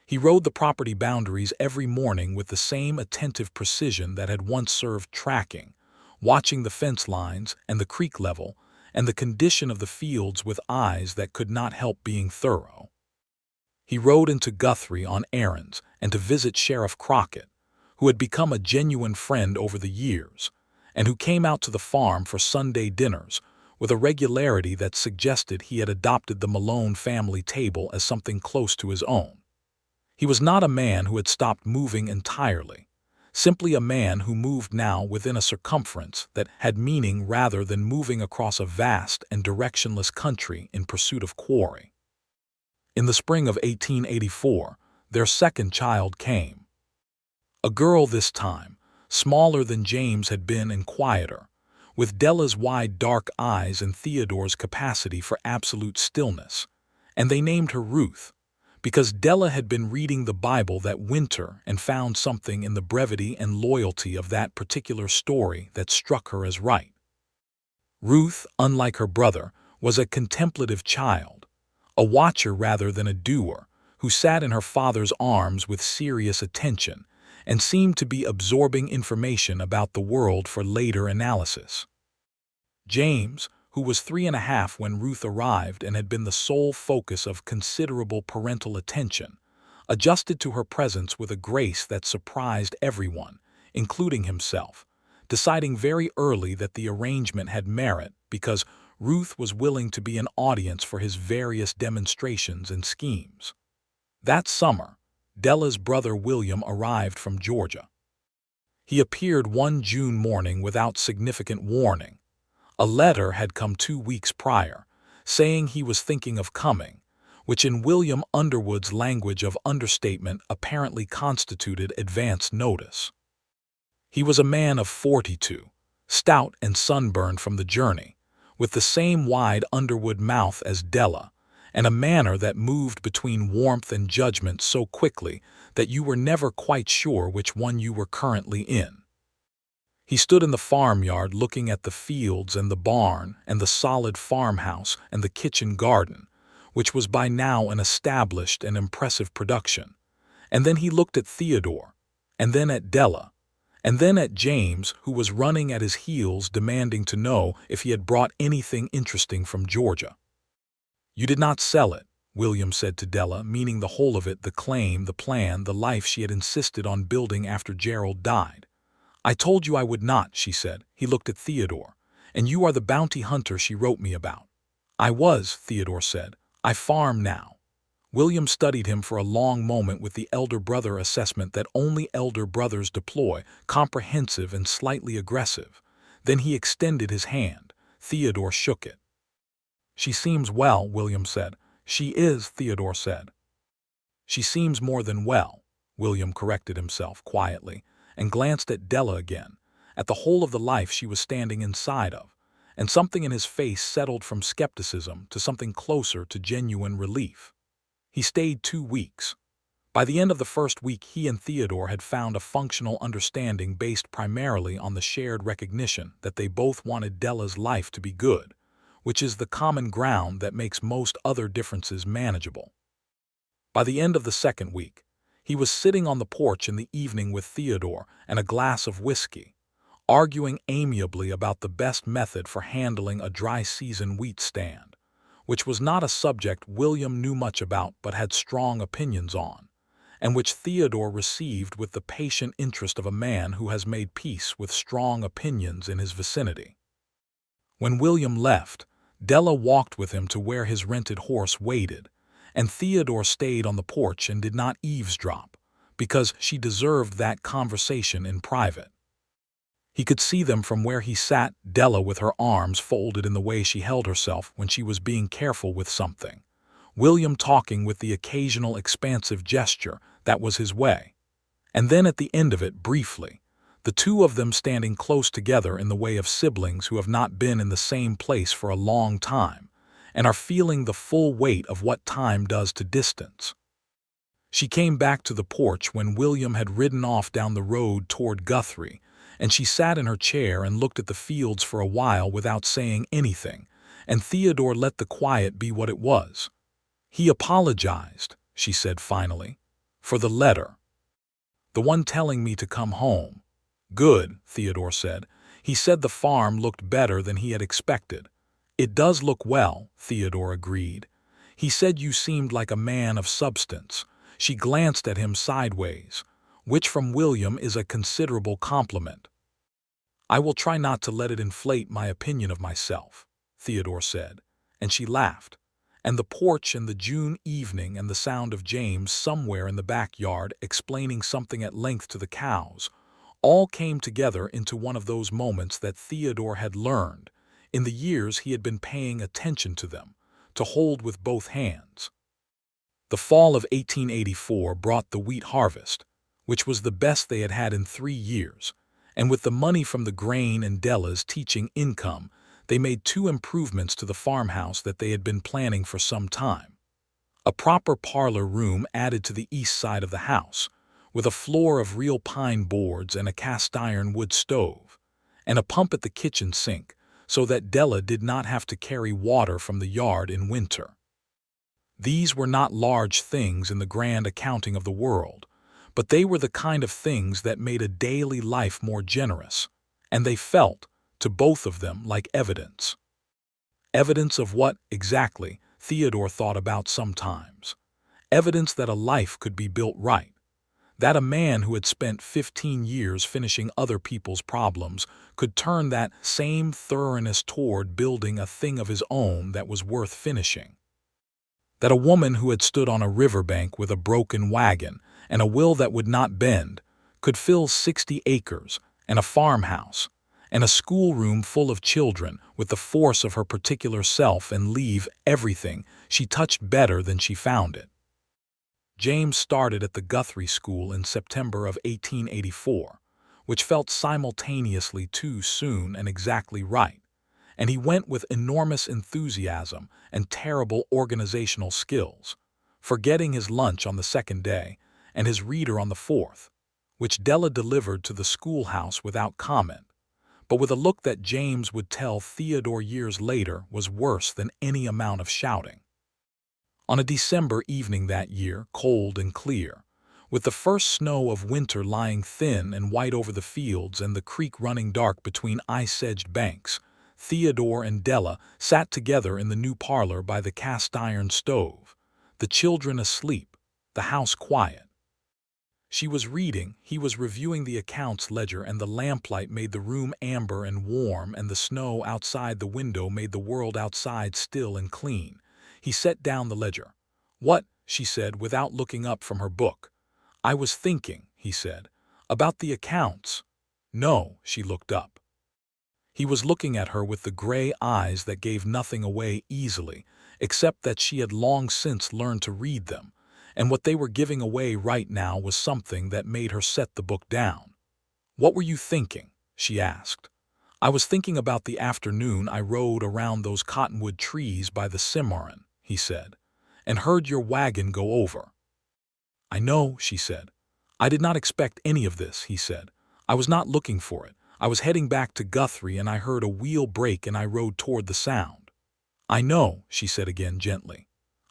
He rode the property boundaries every morning with the same attentive precision that had once served tracking, watching the fence lines and the creek level and the condition of the fields with eyes that could not help being thorough. He rode into Guthrie on errands and to visit Sheriff Crockett, who had become a genuine friend over the years, and who came out to the farm for Sunday dinners with a regularity that suggested he had adopted the Malone family table as something close to his own. He was not a man who had stopped moving entirely, simply a man who moved now within a circumference that had meaning rather than moving across a vast and directionless country in pursuit of quarry. In the spring of 1884, their second child came. A girl this time, smaller than James had been and quieter, with Della's wide dark eyes and Theodore's capacity for absolute stillness, and they named her Ruth, because Della had been reading the Bible that winter and found something in the brevity and loyalty of that particular story that struck her as right. Ruth, unlike her brother, was a contemplative child, a watcher rather than a doer, who sat in her father's arms with serious attention and seemed to be absorbing information about the world for later analysis. James, who was 3.5 when Ruth arrived and had been the sole focus of considerable parental attention, adjusted to her presence with a grace that surprised everyone, including himself, deciding very early that the arrangement had merit because Ruth was willing to be an audience for his various demonstrations and schemes. That summer, Della's brother William arrived from Georgia. He appeared one June morning without significant warning. A letter had come 2 weeks prior, saying he was thinking of coming, which in William Underwood's language of understatement apparently constituted advance notice. He was a man of 42, stout and sunburned from the journey, with the same wide Underwood mouth as Della, and a manner that moved between warmth and judgment so quickly that you were never quite sure which one you were currently in. He stood in the farmyard looking at the fields and the barn and the solid farmhouse and the kitchen garden, which was by now an established and impressive production, and then he looked at Theodore, and then at Della, and then at James, who was running at his heels demanding to know if he had brought anything interesting from Georgia. "You did not sell it," William said to Della, meaning the whole of it, the claim, the plan, the life she had insisted on building after Gerald died. "I told you I would not," she said. He looked at Theodore. "And you are the bounty hunter she wrote me about." "I was," Theodore said. "I farm now." William studied him for a long moment with the elder brother assessment that only elder brothers deploy, comprehensive and slightly aggressive. Then he extended his hand. Theodore shook it. "She seems well," William said. "She is," Theodore said. "She seems more than well," William corrected himself quietly, and glanced at Della again, at the whole of the life she was standing inside of, and something in his face settled from skepticism to something closer to genuine relief. He stayed 2 weeks. By the end of the first week, he and Theodore had found a functional understanding based primarily on the shared recognition that they both wanted Della's life to be good, which is the common ground that makes most other differences manageable. By the end of the second week, he was sitting on the porch in the evening with Theodore and a glass of whiskey, arguing amiably about the best method for handling a dry-season wheat stand, which was not a subject William knew much about but had strong opinions on, and which Theodore received with the patient interest of a man who has made peace with strong opinions in his vicinity. When William left, Della walked with him to where his rented horse waited, and Theodore stayed on the porch and did not eavesdrop, because she deserved that conversation in private. He could see them from where he sat, Della with her arms folded in the way she held herself when she was being careful with something, William talking with the occasional expansive gesture that was his way, and then at the end of it, briefly, the two of them standing close together in the way of siblings who have not been in the same place for a long time, and are feeling the full weight of what time does to distance. She came back to the porch when William had ridden off down the road toward Guthrie, and she sat in her chair and looked at the fields for a while without saying anything, and Theodore let the quiet be what it was. "He apologized," she said finally, "for the letter. The one telling me to come home." "Good," Theodore said. "He said the farm looked better than he had expected." "It does look well," Theodore agreed. "He said you seemed like a man of substance." She glanced at him sideways, which from William is a considerable compliment. "I will try not to let it inflate my opinion of myself," Theodore said, and she laughed. And the porch and the June evening and the sound of James somewhere in the backyard explaining something at length to the cows all came together into one of those moments that Theodore had learned, in the years he had been paying attention to them, to hold with both hands. The fall of 1884 brought the wheat harvest, which was the best they had had in 3 years, and with the money from the grain and Della's teaching income, they made 2 improvements to the farmhouse that they had been planning for some time. A proper parlor room added to the east side of the house, with a floor of real pine boards and a cast-iron wood stove, and a pump at the kitchen sink, so that Della did not have to carry water from the yard in winter. These were not large things in the grand accounting of the world, but they were the kind of things that made a daily life more generous, and they felt, to both of them, like evidence. Evidence of what, exactly, Theodore thought about sometimes. Evidence that a life could be built right. That a man who had spent 15 years finishing other people's problems could turn that same thoroughness toward building a thing of his own that was worth finishing. That a woman who had stood on a riverbank with a broken wagon and a will that would not bend could fill 60 acres and a farmhouse and a schoolroom full of children with the force of her particular self and leave everything she touched better than she found it. James started at the Guthrie School in September of 1884, which felt simultaneously too soon and exactly right, and he went with enormous enthusiasm and terrible organizational skills, forgetting his lunch on the second day and his reader on the fourth, which Della delivered to the schoolhouse without comment, but with a look that James would tell Theodore years later was worse than any amount of shouting. On a December evening that year, cold and clear, with the first snow of winter lying thin and white over the fields and the creek running dark between ice-edged banks, Theodore and Della sat together in the new parlor by the cast-iron stove, the children asleep, the house quiet. She was reading, he was reviewing the accounts ledger, and the lamplight made the room amber and warm, and the snow outside the window made the world outside still and clean. He set down the ledger. "What?" she said without looking up from her book. "I was thinking," he said, "about the accounts." "No," she looked up. He was looking at her with the gray eyes that gave nothing away easily, except that she had long since learned to read them, and what they were giving away right now was something that made her set the book down. "What were you thinking?" she asked. "I was thinking about the afternoon I rode around those cottonwood trees by the Cimarron," he said, "and heard your wagon go over." "I know," she said. "I did not expect any of this," he said. "I was not looking for it. I was heading back to Guthrie and I heard a wheel break and I rode toward the sound." "I know," she said again gently.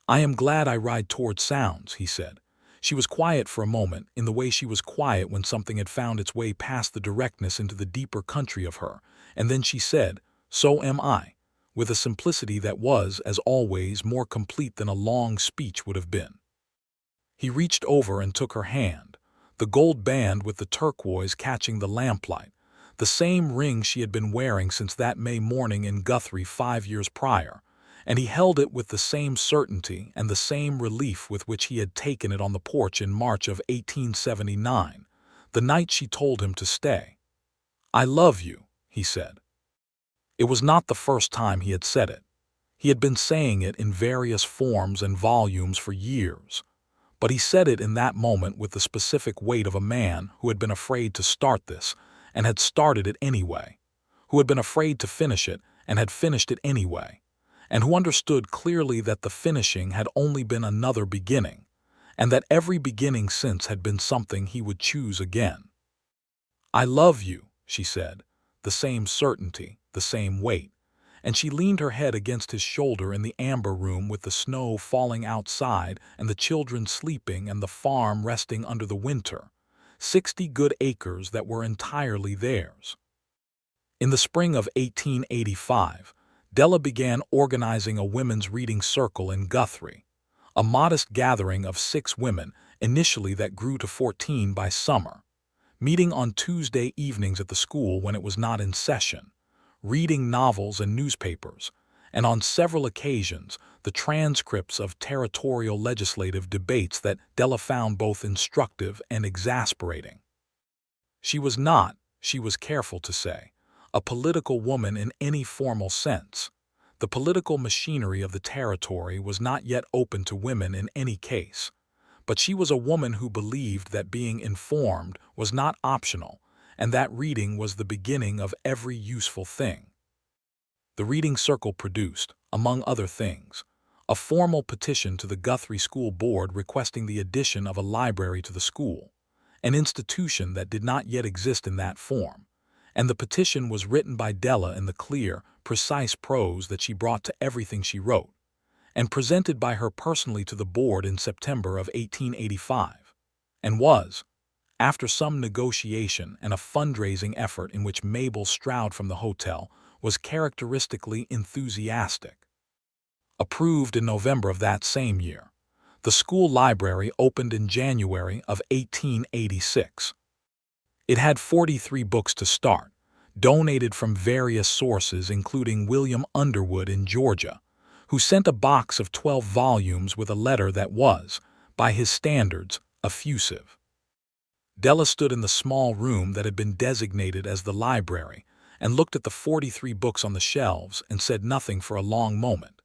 "I am glad I ride toward sounds," he said. She was quiet for a moment, in the way she was quiet when something had found its way past the directness into the deeper country of her, and then she said, "So am I," with a simplicity that was, as always, more complete than a long speech would have been. He reached over and took her hand, the gold band with the turquoise catching the lamplight, the same ring she had been wearing since that May morning in Guthrie 5 years prior, and he held it with the same certainty and the same relief with which he had taken it on the porch in March of 1879, the night she told him to stay. "I love you," he said. It was not the first time he had said it. He had been saying it in various forms and volumes for years, but he said it in that moment with the specific weight of a man who had been afraid to start this and had started it anyway, who had been afraid to finish it and had finished it anyway, and who understood clearly that the finishing had only been another beginning, and that every beginning since had been something he would choose again. "I love you," she said, the same certainty, the same weight, and she leaned her head against his shoulder in the amber room with the snow falling outside and the children sleeping and the farm resting under the winter, 60 good acres that were entirely theirs. In the spring of 1885, Della began organizing a women's reading circle in Guthrie, a modest gathering of 6 women initially that grew to 14 by summer, meeting on Tuesday evenings at the school when it was not in session, reading novels and newspapers, and on several occasions the transcripts of territorial legislative debates that Della found both instructive and exasperating. She was not, she was careful to say, a political woman in any formal sense. The political machinery of the territory was not yet open to women in any case, but she was a woman who believed that being informed was not optional and that reading was the beginning of every useful thing. The reading circle produced, among other things, a formal petition to the Guthrie School Board requesting the addition of a library to the school, an institution that did not yet exist in that form, and the petition was written by Della in the clear, precise prose that she brought to everything she wrote, and presented by her personally to the board in September of 1885, and was, after some negotiation and a fundraising effort in which Mabel Stroud from the hotel was characteristically enthusiastic, approved in November of that same year. The school library opened in January of 1886. It had 43 books to start, donated from various sources including William Underwood in Georgia, who sent a box of 12 volumes with a letter that was, by his standards, effusive. Della stood in the small room that had been designated as the library and looked at the 43 books on the shelves and said nothing for a long moment,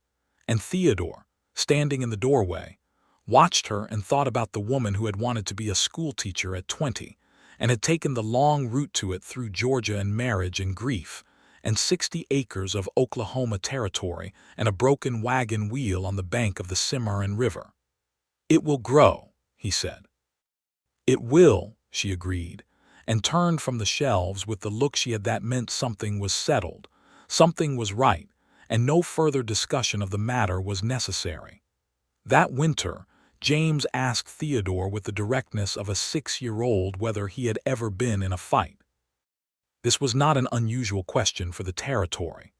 and Theodore, standing in the doorway, watched her and thought about the woman who had wanted to be a schoolteacher at 20 and had taken the long route to it through Georgia and marriage and grief, and 60 acres of Oklahoma territory and a broken wagon wheel on the bank of the Cimarron River. "It will grow," he said. "It will," she agreed, and turned from the shelves with the look she had that meant something was settled, something was right, and no further discussion of the matter was necessary. That winter, James asked Theodore with the directness of a 6-year-old whether he had ever been in a fight. This was not an unusual question for the territory.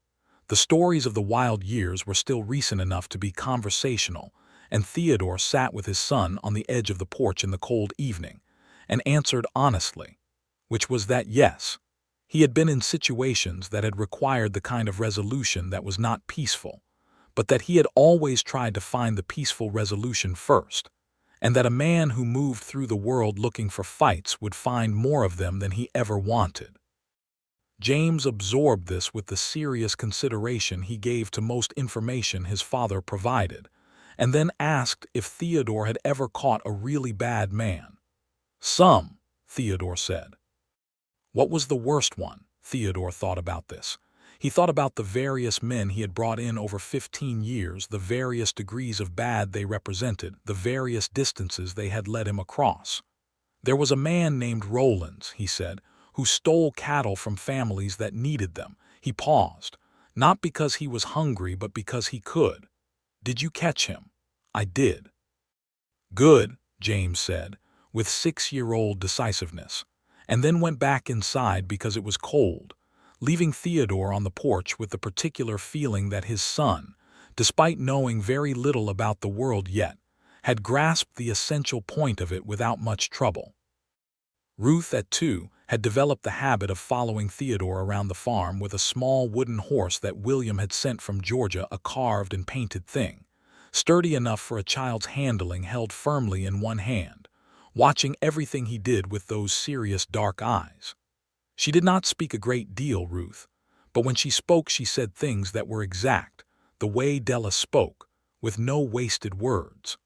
The stories of the wild years were still recent enough to be conversational, and Theodore sat with his son on the edge of the porch in the cold evening, and answered honestly, which was that yes, he had been in situations that had required the kind of resolution that was not peaceful, but that he had always tried to find the peaceful resolution first, and that a man who moved through the world looking for fights would find more of them than he ever wanted. James absorbed this with the serious consideration he gave to most information his father provided, and then asked if Theodore had ever caught a really bad man. "Some," Theodore said. What was the worst one? Theodore thought about this. He thought about the various men he had brought in over 15 years, the various degrees of bad they represented, the various distances they had led him across. There was a man named Rollins, he said, who stole cattle from families that needed them. He paused, not because he was hungry, but because he could. "Did you catch him?" "I did." "Good," James said, with 6-year-old decisiveness, and then went back inside because it was cold, leaving Theodore on the porch with the particular feeling that his son, despite knowing very little about the world yet, had grasped the essential point of it without much trouble. Ruth, at 2, had developed the habit of following Theodore around the farm with a small wooden horse that William had sent from Georgia, a carved and painted thing, sturdy enough for a child's handling, held firmly in one hand, watching everything he did with those serious dark eyes. She did not speak a great deal, Ruth, but when she spoke she said things that were exact, the way Della spoke, with no wasted words.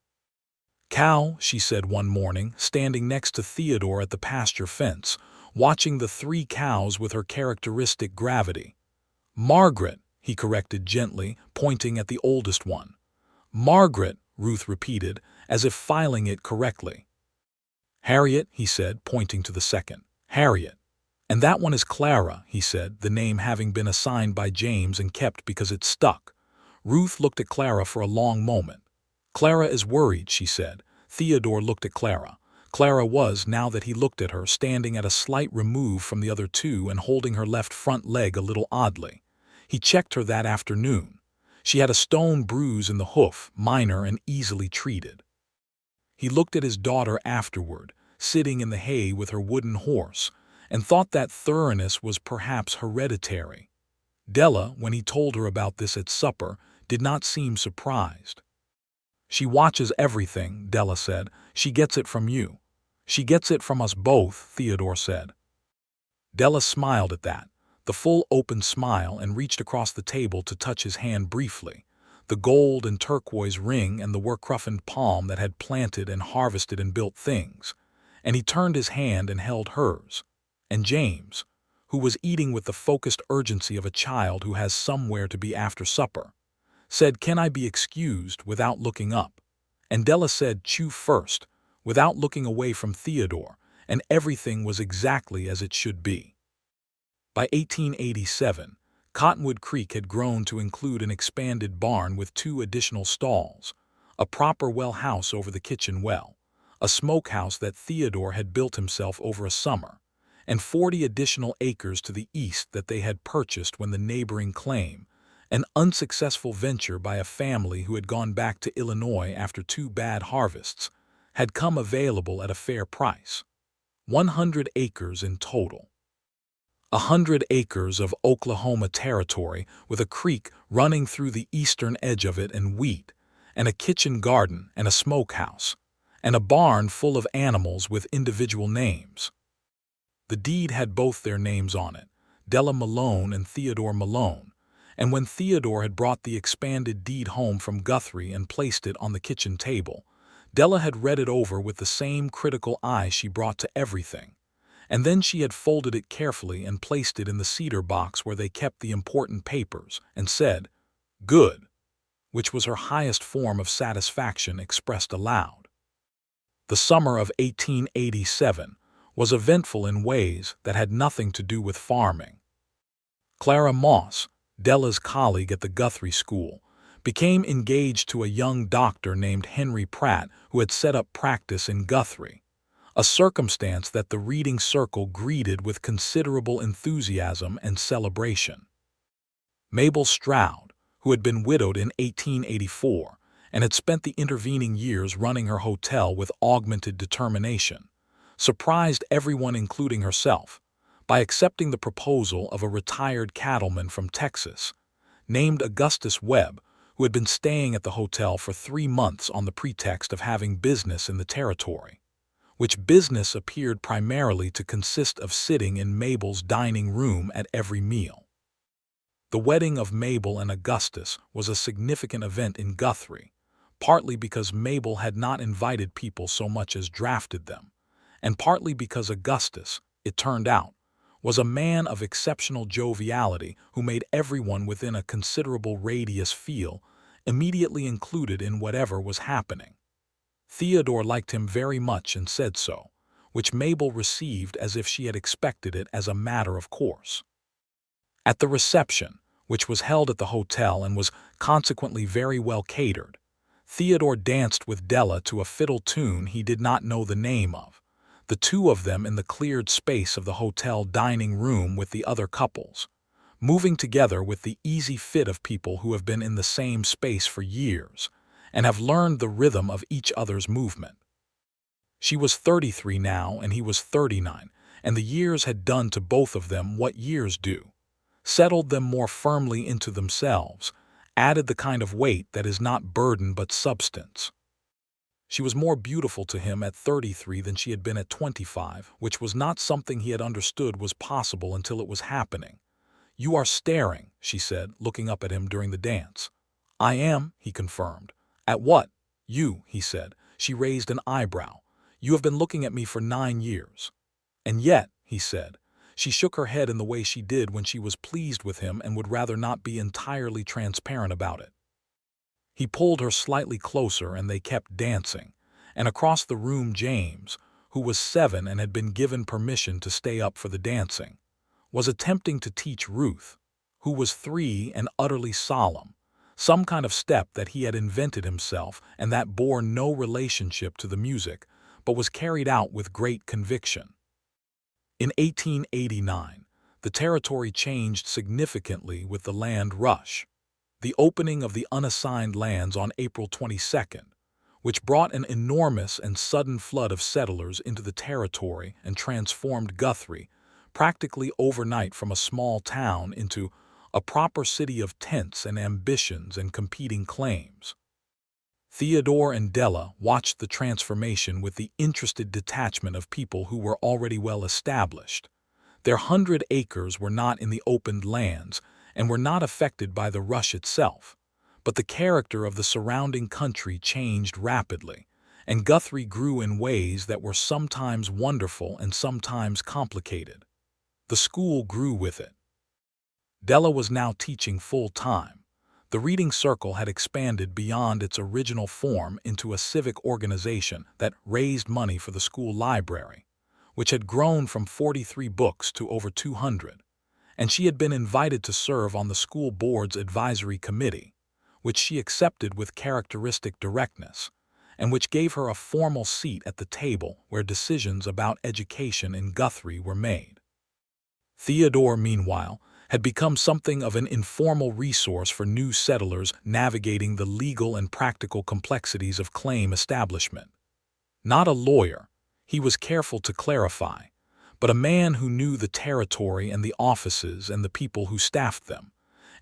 "Cow," she said one morning, standing next to Theodore at the pasture fence, watching the 3 cows with her characteristic gravity. "Margaret," he corrected gently, pointing at the oldest one. "Margaret," Ruth repeated, as if filing it correctly. "Harriet," he said, pointing to the second. "Harriet." "And that one is Clara," he said, the name having been assigned by James and kept because it stuck. Ruth looked at Clara for a long moment. "Clara is worried," she said. Theodore looked at Clara. Clara was, now that he looked at her, standing at a slight remove from the other 2 and holding her left front leg a little oddly. He checked her that afternoon. She had a stone bruise in the hoof, minor and easily treated. He looked at his daughter afterward, sitting in the hay with her wooden horse, and thought that thoroughness was perhaps hereditary. Della, when he told her about this at supper, did not seem surprised. "She watches everything," Della said. "She gets it from you." "She gets it from us both," Theodore said. Della smiled at that, the full open smile, and reached across the table to touch his hand briefly, the gold and turquoise ring and the work-roughened palm that had planted and harvested and built things, and he turned his hand and held hers. And James, who was eating with the focused urgency of a child who has somewhere to be after supper, said, "Can I be excused?" without looking up. And Della said, "Chew first," without looking away from Theodore, and everything was exactly as it should be. By 1887, Cottonwood Creek had grown to include an expanded barn with 2 additional stalls, a proper well house over the kitchen well, a smokehouse that Theodore had built himself over a summer, and 40 additional acres to the east that they had purchased when the neighboring claim, an unsuccessful venture by a family who had gone back to Illinois after 2 bad harvests, had come available at a fair price. 100 acres in total. 100 acres of Oklahoma territory with a creek running through the eastern edge of it, and wheat, and a kitchen garden and a smokehouse, and a barn full of animals with individual names. The deed had both their names on it, Della Malone and Theodore Malone, and when Theodore had brought the expanded deed home from Guthrie and placed it on the kitchen table, Della had read it over with the same critical eye she brought to everything, and then she had folded it carefully and placed it in the cedar box where they kept the important papers, and said, "Good," which was her highest form of satisfaction expressed aloud. The summer of 1887 was eventful in ways that had nothing to do with farming. Clara Moss, Della's colleague at the Guthrie School, became engaged to a young doctor named Henry Pratt who had set up practice in Guthrie, a circumstance that the reading circle greeted with considerable enthusiasm and celebration. Mabel Stroud, who had been widowed in 1884 and had spent the intervening years running her hotel with augmented determination, surprised everyone, including herself, by accepting the proposal of a retired cattleman from Texas, named Augustus Webb, who had been staying at the hotel for 3 months on the pretext of having business in the territory, which business appeared primarily to consist of sitting in Mabel's dining room at every meal. The wedding of Mabel and Augustus was a significant event in Guthrie, partly because Mabel had not invited people so much as drafted them, and partly because Augustus, it turned out, was a man of exceptional joviality who made everyone within a considerable radius feel immediately included in whatever was happening. Theodore liked him very much and said so, which Mabel received as if she had expected it as a matter of course. At the reception, which was held at the hotel and was consequently very well catered, Theodore danced with Della to a fiddle tune he did not know the name of, the two of them in the cleared space of the hotel dining room with the other couples, moving together with the easy fit of people who have been in the same space for years and have learned the rhythm of each other's movement. She was 33 now and he was 39, and the years had done to both of them what years do, settled them more firmly into themselves, added the kind of weight that is not burden but substance. She was more beautiful to him at 33 than she had been at 25, which was not something he had understood was possible until it was happening. "You are staring," she said, looking up at him during the dance. "I am," he confirmed. "At what?" "You," he said. She raised an eyebrow. "You have been looking at me for 9 years." "And yet," he said. She shook her head in the way she did when she was pleased with him and would rather not be entirely transparent about it. He pulled her slightly closer and they kept dancing, and across the room James, who was 7 and had been given permission to stay up for the dancing, was attempting to teach Ruth, who was 3 and utterly solemn, some kind of step that he had invented himself and that bore no relationship to the music, but was carried out with great conviction. In 1889, the territory changed significantly with the land rush, the opening of the unassigned lands on April 22nd, which brought an enormous and sudden flood of settlers into the territory and transformed Guthrie practically overnight from a small town into a proper city of tents and ambitions and competing claims. Theodore and Della watched the transformation with the interested detachment of people who were already well established. Their 100 acres were not in the opened lands and were not affected by the rush itself, but the character of the surrounding country changed rapidly, and Guthrie grew in ways that were sometimes wonderful and sometimes complicated. The school grew with it. Della was now teaching full-time. The reading circle had expanded beyond its original form into a civic organization that raised money for the school library, which had grown from 43 books to over 200, and she had been invited to serve on the school board's advisory committee, which she accepted with characteristic directness, and which gave her a formal seat at the table where decisions about education in Guthrie were made. Theodore, meanwhile, had become something of an informal resource for new settlers navigating the legal and practical complexities of claim establishment. Not a lawyer, he was careful to clarify, but a man who knew the territory and the offices and the people who staffed them,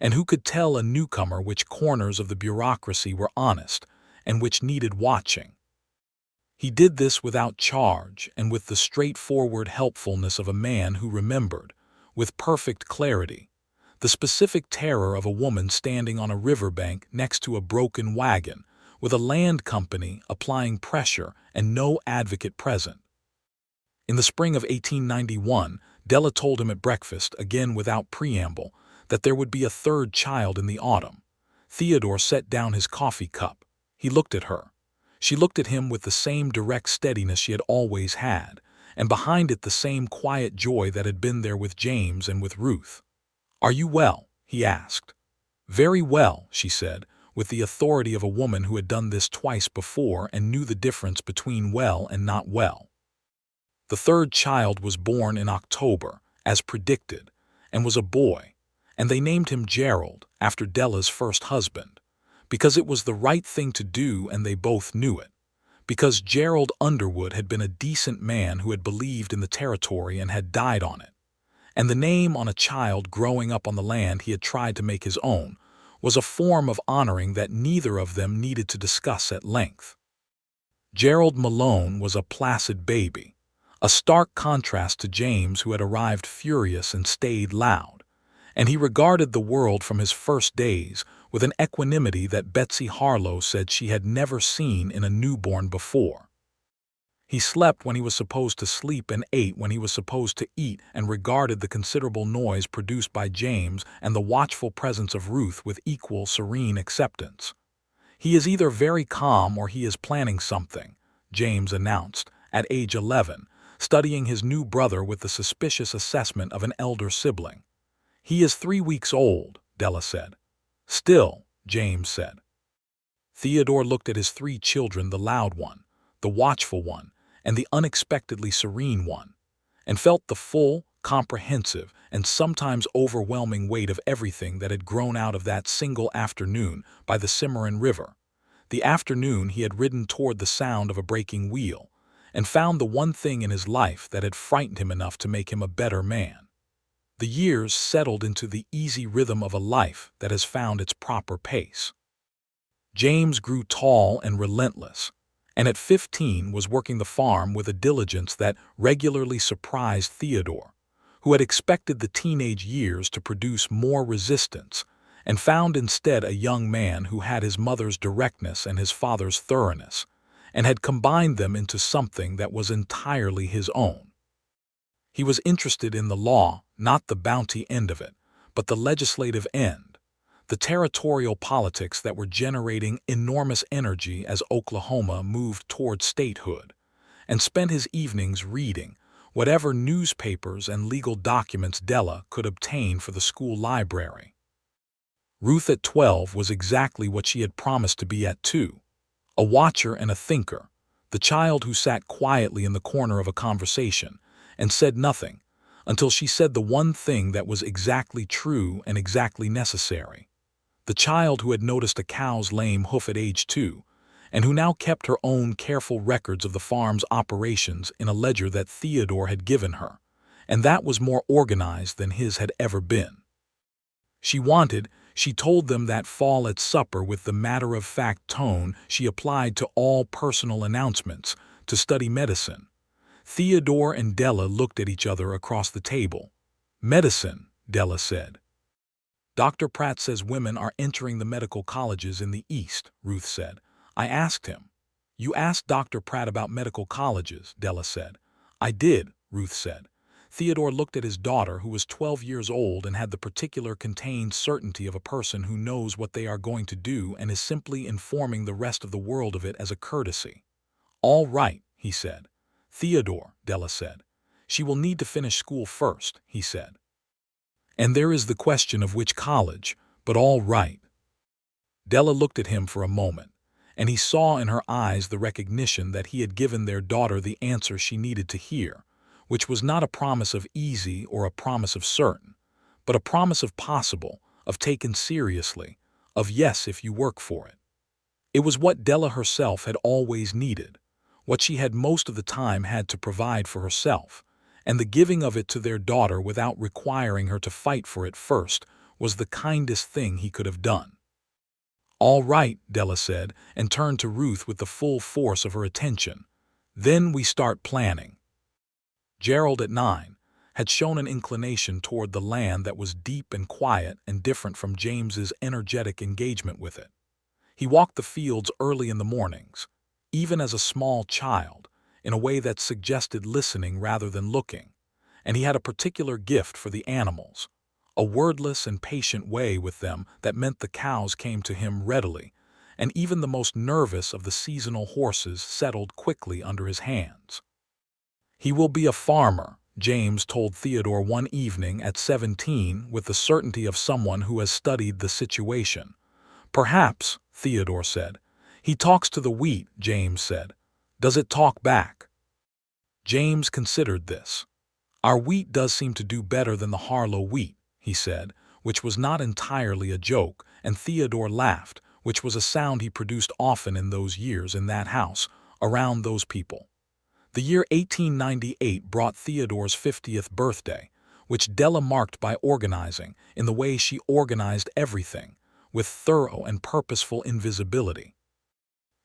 and who could tell a newcomer which corners of the bureaucracy were honest and which needed watching. He did this without charge and with the straightforward helpfulness of a man who remembered, with perfect clarity, the specific terror of a woman standing on a riverbank next to a broken wagon, with a land company applying pressure and no advocate present. In the spring of 1891, Della told him at breakfast, again without preamble, that there would be a 3rd child in the autumn. Theodore set down his coffee cup. He looked at her. She looked at him with the same direct steadiness she had always had, and behind it the same quiet joy that had been there with James and with Ruth. "Are you well?" he asked. "Very well," she said, with the authority of a woman who had done this twice before and knew the difference between well and not well. The 3rd child was born in October, as predicted, and was a boy, and they named him Gerald, after Della's first husband, because it was the right thing to do and they both knew it, because Gerald Underwood had been a decent man who had believed in the territory and had died on it, and the name on a child growing up on the land he had tried to make his own was a form of honoring that neither of them needed to discuss at length. Gerald Malone was a placid baby, a stark contrast to James, who had arrived furious and stayed loud, and he regarded the world from his first days with an equanimity that Betsy Harlow said she had never seen in a newborn before. He slept when he was supposed to sleep and ate when he was supposed to eat, and regarded the considerable noise produced by James and the watchful presence of Ruth with equal serene acceptance. "He is either very calm or he is planning something," James announced, at age 11, studying his new brother with the suspicious assessment of an elder sibling. "He is 3 weeks old," Della said. "Still," James said. Theodore looked at his 3 children, the loud one, the watchful one, and the unexpectedly serene one, and felt the full, comprehensive, and sometimes overwhelming weight of everything that had grown out of that single afternoon by the Cimarron River, the afternoon he had ridden toward the sound of a breaking wheel, and found the one thing in his life that had frightened him enough to make him a better man. The years settled into the easy rhythm of a life that has found its proper pace. James grew tall and relentless, and at 15 was working the farm with a diligence that regularly surprised Theodore, who had expected the teenage years to produce more resistance, and found instead a young man who had his mother's directness and his father's thoroughness, and had combined them into something that was entirely his own. He was interested in the law, not the bounty end of it, but the legislative end, the territorial politics that were generating enormous energy as Oklahoma moved toward statehood, and spent his evenings reading whatever newspapers and legal documents Della could obtain for the school library. Ruth at 12 was exactly what she had promised to be at 2, a watcher and a thinker, the child who sat quietly in the corner of a conversation and said nothing until she said the one thing that was exactly true and exactly necessary. The child who had noticed a cow's lame hoof at age 2, and who now kept her own careful records of the farm's operations in a ledger that Theodore had given her, and that was more organized than his had ever been. She told them that fall at supper with the matter-of-fact tone she applied to all personal announcements, to study medicine. Theodore and Della looked at each other across the table. "Medicine," Della said. "Dr. Pratt says women are entering the medical colleges in the East," Ruth said. "I asked him." "You asked Dr. Pratt about medical colleges," Della said. "I did," Ruth said. Theodore looked at his daughter, who was 12 years old and had the particular contained certainty of a person who knows what they are going to do and is simply informing the rest of the world of it as a courtesy. "All right," he said. "Theodore," Della said. "She will need to finish school first," he said. "And there is the question of which college, but all right." Della looked at him for a moment, and he saw in her eyes the recognition that he had given their daughter the answer she needed to hear, which was not a promise of easy or a promise of certain, but a promise of possible, of taken seriously, of yes if you work for it. It was what Della herself had always needed, what she had most of the time had to provide for herself, and the giving of it to their daughter without requiring her to fight for it first was the kindest thing he could have done. "All right," Della said, and turned to Ruth with the full force of her attention. "Then we start planning." Gerald at 9 had shown an inclination toward the land that was deep and quiet and different from James's energetic engagement with it. He walked the fields early in the mornings, even as a small child, in a way that suggested listening rather than looking, and he had a particular gift for the animals, a wordless and patient way with them that meant the cows came to him readily, and even the most nervous of the seasonal horses settled quickly under his hands. "He will be a farmer," James told Theodore one evening at 17 with the certainty of someone who has studied the situation. "Perhaps," Theodore said. "He talks to the wheat," James said. "Does it talk back?" James considered this. "Our wheat does seem to do better than the Harlow wheat," he said, which was not entirely a joke, and Theodore laughed, which was a sound he produced often in those years in that house, around those people. The year 1898 brought Theodore's 50th birthday, which Della marked by organizing, in the way she organized everything, with thorough and purposeful invisibility.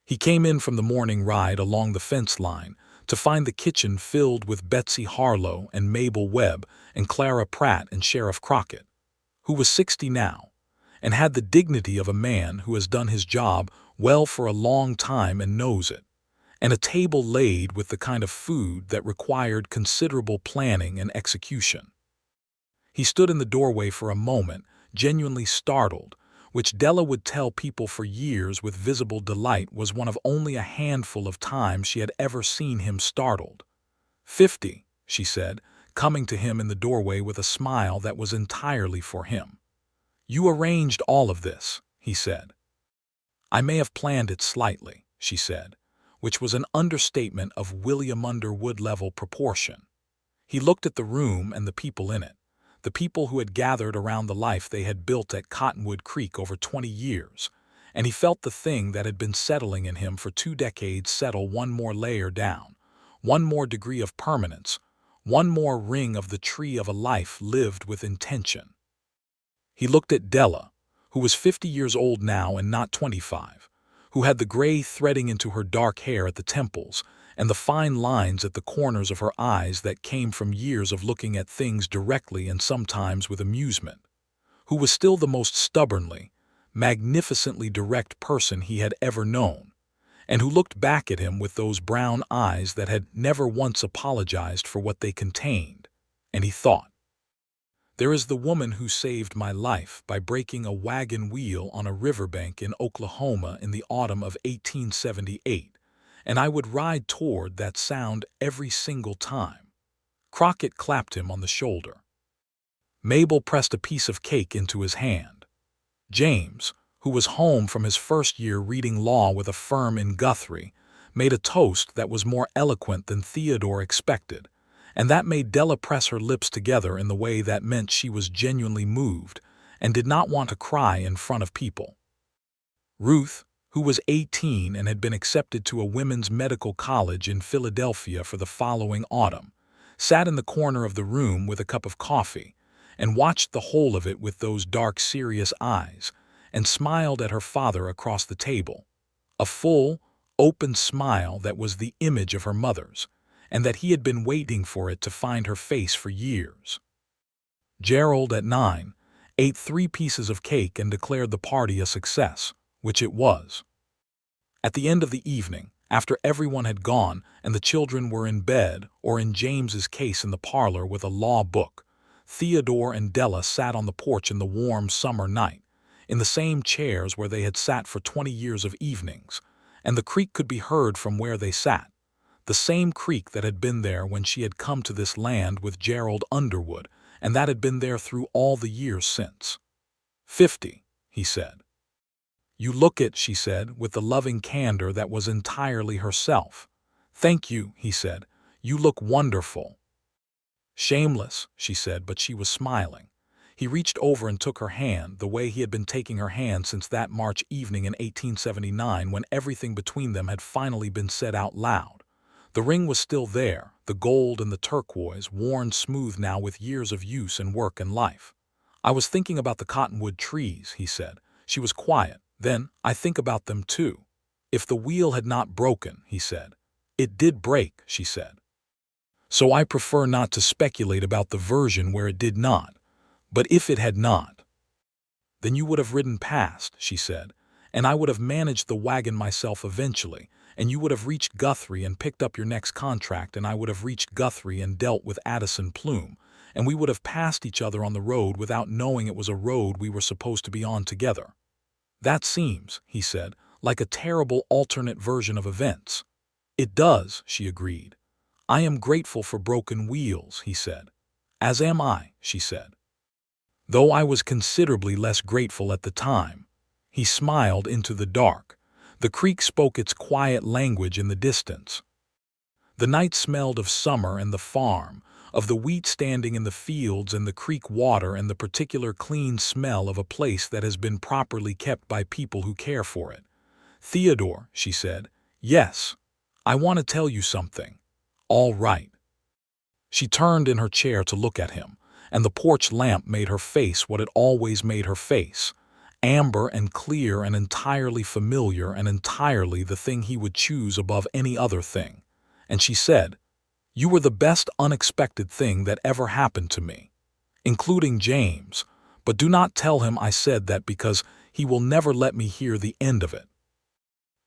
He came in from the morning ride along the fence line to find the kitchen filled with Betsy Harlow and Mabel Webb and Clara Pratt and Sheriff Crockett, who was 60 now, and had the dignity of a man who has done his job well for a long time and knows it, and a table laid with the kind of food that required considerable planning and execution. He stood in the doorway for a moment, genuinely startled, which Della would tell people for years with visible delight was one of only a handful of times she had ever seen him startled. 50, she said, coming to him in the doorway with a smile that was entirely for him. You arranged all of this, he said. I may have planned it slightly, she said, which was an understatement of William Underwood level proportion. He looked at the room and the people in it, the people who had gathered around the life they had built at Cottonwood Creek over 20 years, and he felt the thing that had been settling in him for 2 decades settle one more layer down, one more degree of permanence, one more ring of the tree of a life lived with intention. He looked at Della, who was 50 years old now and not 25, who had the gray threading into her dark hair at the temples and the fine lines at the corners of her eyes that came from years of looking at things directly and sometimes with amusement, who was still the most stubbornly, magnificently direct person he had ever known, and who looked back at him with those brown eyes that had never once apologized for what they contained, and he thought, there is the woman who saved my life by breaking a wagon wheel on a riverbank in Oklahoma in the autumn of 1878, and I would ride toward that sound every single time. Crockett clapped him on the shoulder. Mabel pressed a piece of cake into his hand. James, who was home from his first year reading law with a firm in Guthrie, made a toast that was more eloquent than Theodore expected, and that made Della press her lips together in the way that meant she was genuinely moved and did not want to cry in front of people. Ruth, who was 18 and had been accepted to a women's medical college in Philadelphia for the following autumn, sat in the corner of the room with a cup of coffee and watched the whole of it with those dark, serious eyes and smiled at her father across the table, a full, open smile that was the image of her mother's, and that he had been waiting for it to find her face for years. Gerald, at 9, ate 3 pieces of cake and declared the party a success, which it was. At the end of the evening, after everyone had gone and the children were in bed or in James's case in the parlor with a law book, Theodore and Della sat on the porch in the warm summer night, in the same chairs where they had sat for 20 years of evenings, and the creek could be heard from where they sat, the same creek that had been there when she had come to this land with Gerald Underwood, and that had been there through all the years since. 50, he said. You look it, she said, with the loving candor that was entirely herself. Thank you, he said. You look wonderful. Shameless, she said, but she was smiling. He reached over and took her hand, the way he had been taking her hand since that March evening in 1879 when everything between them had finally been said out loud. The ring was still there, the gold and the turquoise, worn smooth now with years of use and work and life. I was thinking about the cottonwood trees, he said. She was quiet. Then, I think about them too. If the wheel had not broken, he said. It did break, she said. So I prefer not to speculate about the version where it did not. But if it had not, then you would have ridden past, she said, and I would have managed the wagon myself eventually, and you would have reached Guthrie and picked up your next contract, and I would have reached Guthrie and dealt with Addison Plume, and we would have passed each other on the road without knowing it was a road we were supposed to be on together. That seems, he said, like a terrible alternate version of events. It does, she agreed. I am grateful for broken wheels, he said. As am I, she said. Though I was considerably less grateful at the time. He smiled into the dark. The creek spoke its quiet language in the distance. The night smelled of summer and the farm, of the wheat standing in the fields and the creek water and the particular clean smell of a place that has been properly kept by people who care for it. Theodore, she said, yes, I want to tell you something. All right. She turned in her chair to look at him, and the porch lamp made her face what it always made her face, amber and clear and entirely familiar and entirely the thing he would choose above any other thing. And she said, "You were the best unexpected thing that ever happened to me, including James, but do not tell him I said that because he will never let me hear the end of it."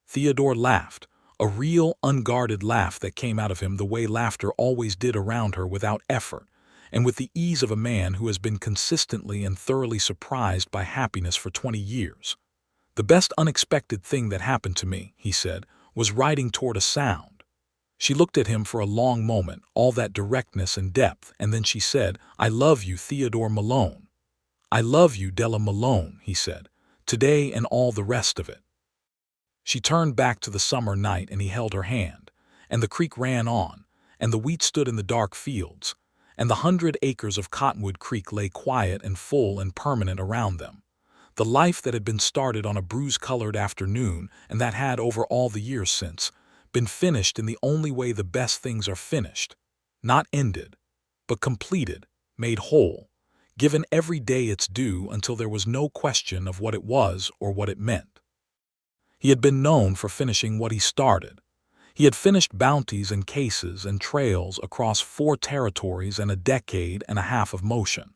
Theodore laughed, a real, unguarded laugh that came out of him the way laughter always did around her without effort, and with the ease of a man who has been consistently and thoroughly surprised by happiness for 20 years. "The best unexpected thing that happened to me," he said, "was riding toward a sound." She looked at him for a long moment, all that directness and depth, and then she said, "I love you, Theodore Malone." "I love you, Della Malone," he said, "today and all the rest of it." She turned back to the summer night and he held her hand, and the creek ran on, and the wheat stood in the dark fields, and the 100 acres of Cottonwood Creek lay quiet and full and permanent around them. The life that had been started on a bruise-colored afternoon and that had, over all the years since, been finished in the only way the best things are finished, not ended, but completed, made whole, given every day its due until there was no question of what it was or what it meant. He had been known for finishing what he started. He had finished bounties and cases and trails across 4 territories and a decade and a half of motion.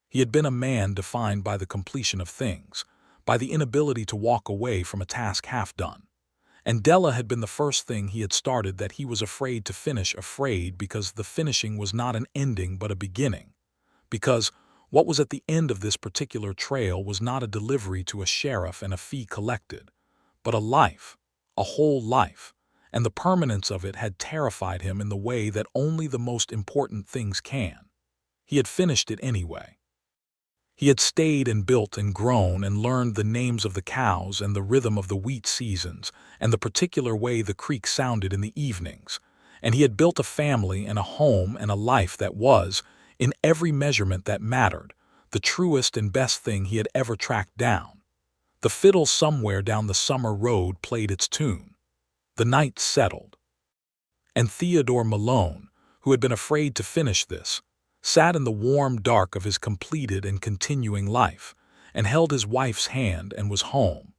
He had been a man defined by the completion of things, by the inability to walk away from a task half done. And Della had been the first thing he had started that he was afraid to finish, afraid because the finishing was not an ending but a beginning. Because what was at the end of this particular trail was not a delivery to a sheriff and a fee collected, but a life, a whole life, and the permanence of it had terrified him in the way that only the most important things can. He had finished it anyway. He had stayed and built and grown and learned the names of the cows and the rhythm of the wheat seasons and the particular way the creek sounded in the evenings, and he had built a family and a home and a life that was, in every measurement that mattered, the truest and best thing he had ever tracked down. The fiddle somewhere down the summer road played its tune. The night settled. And Theodore Malone, who had been afraid to finish this, sat in the warm dark of his completed and continuing life, and held his wife's hand and was home.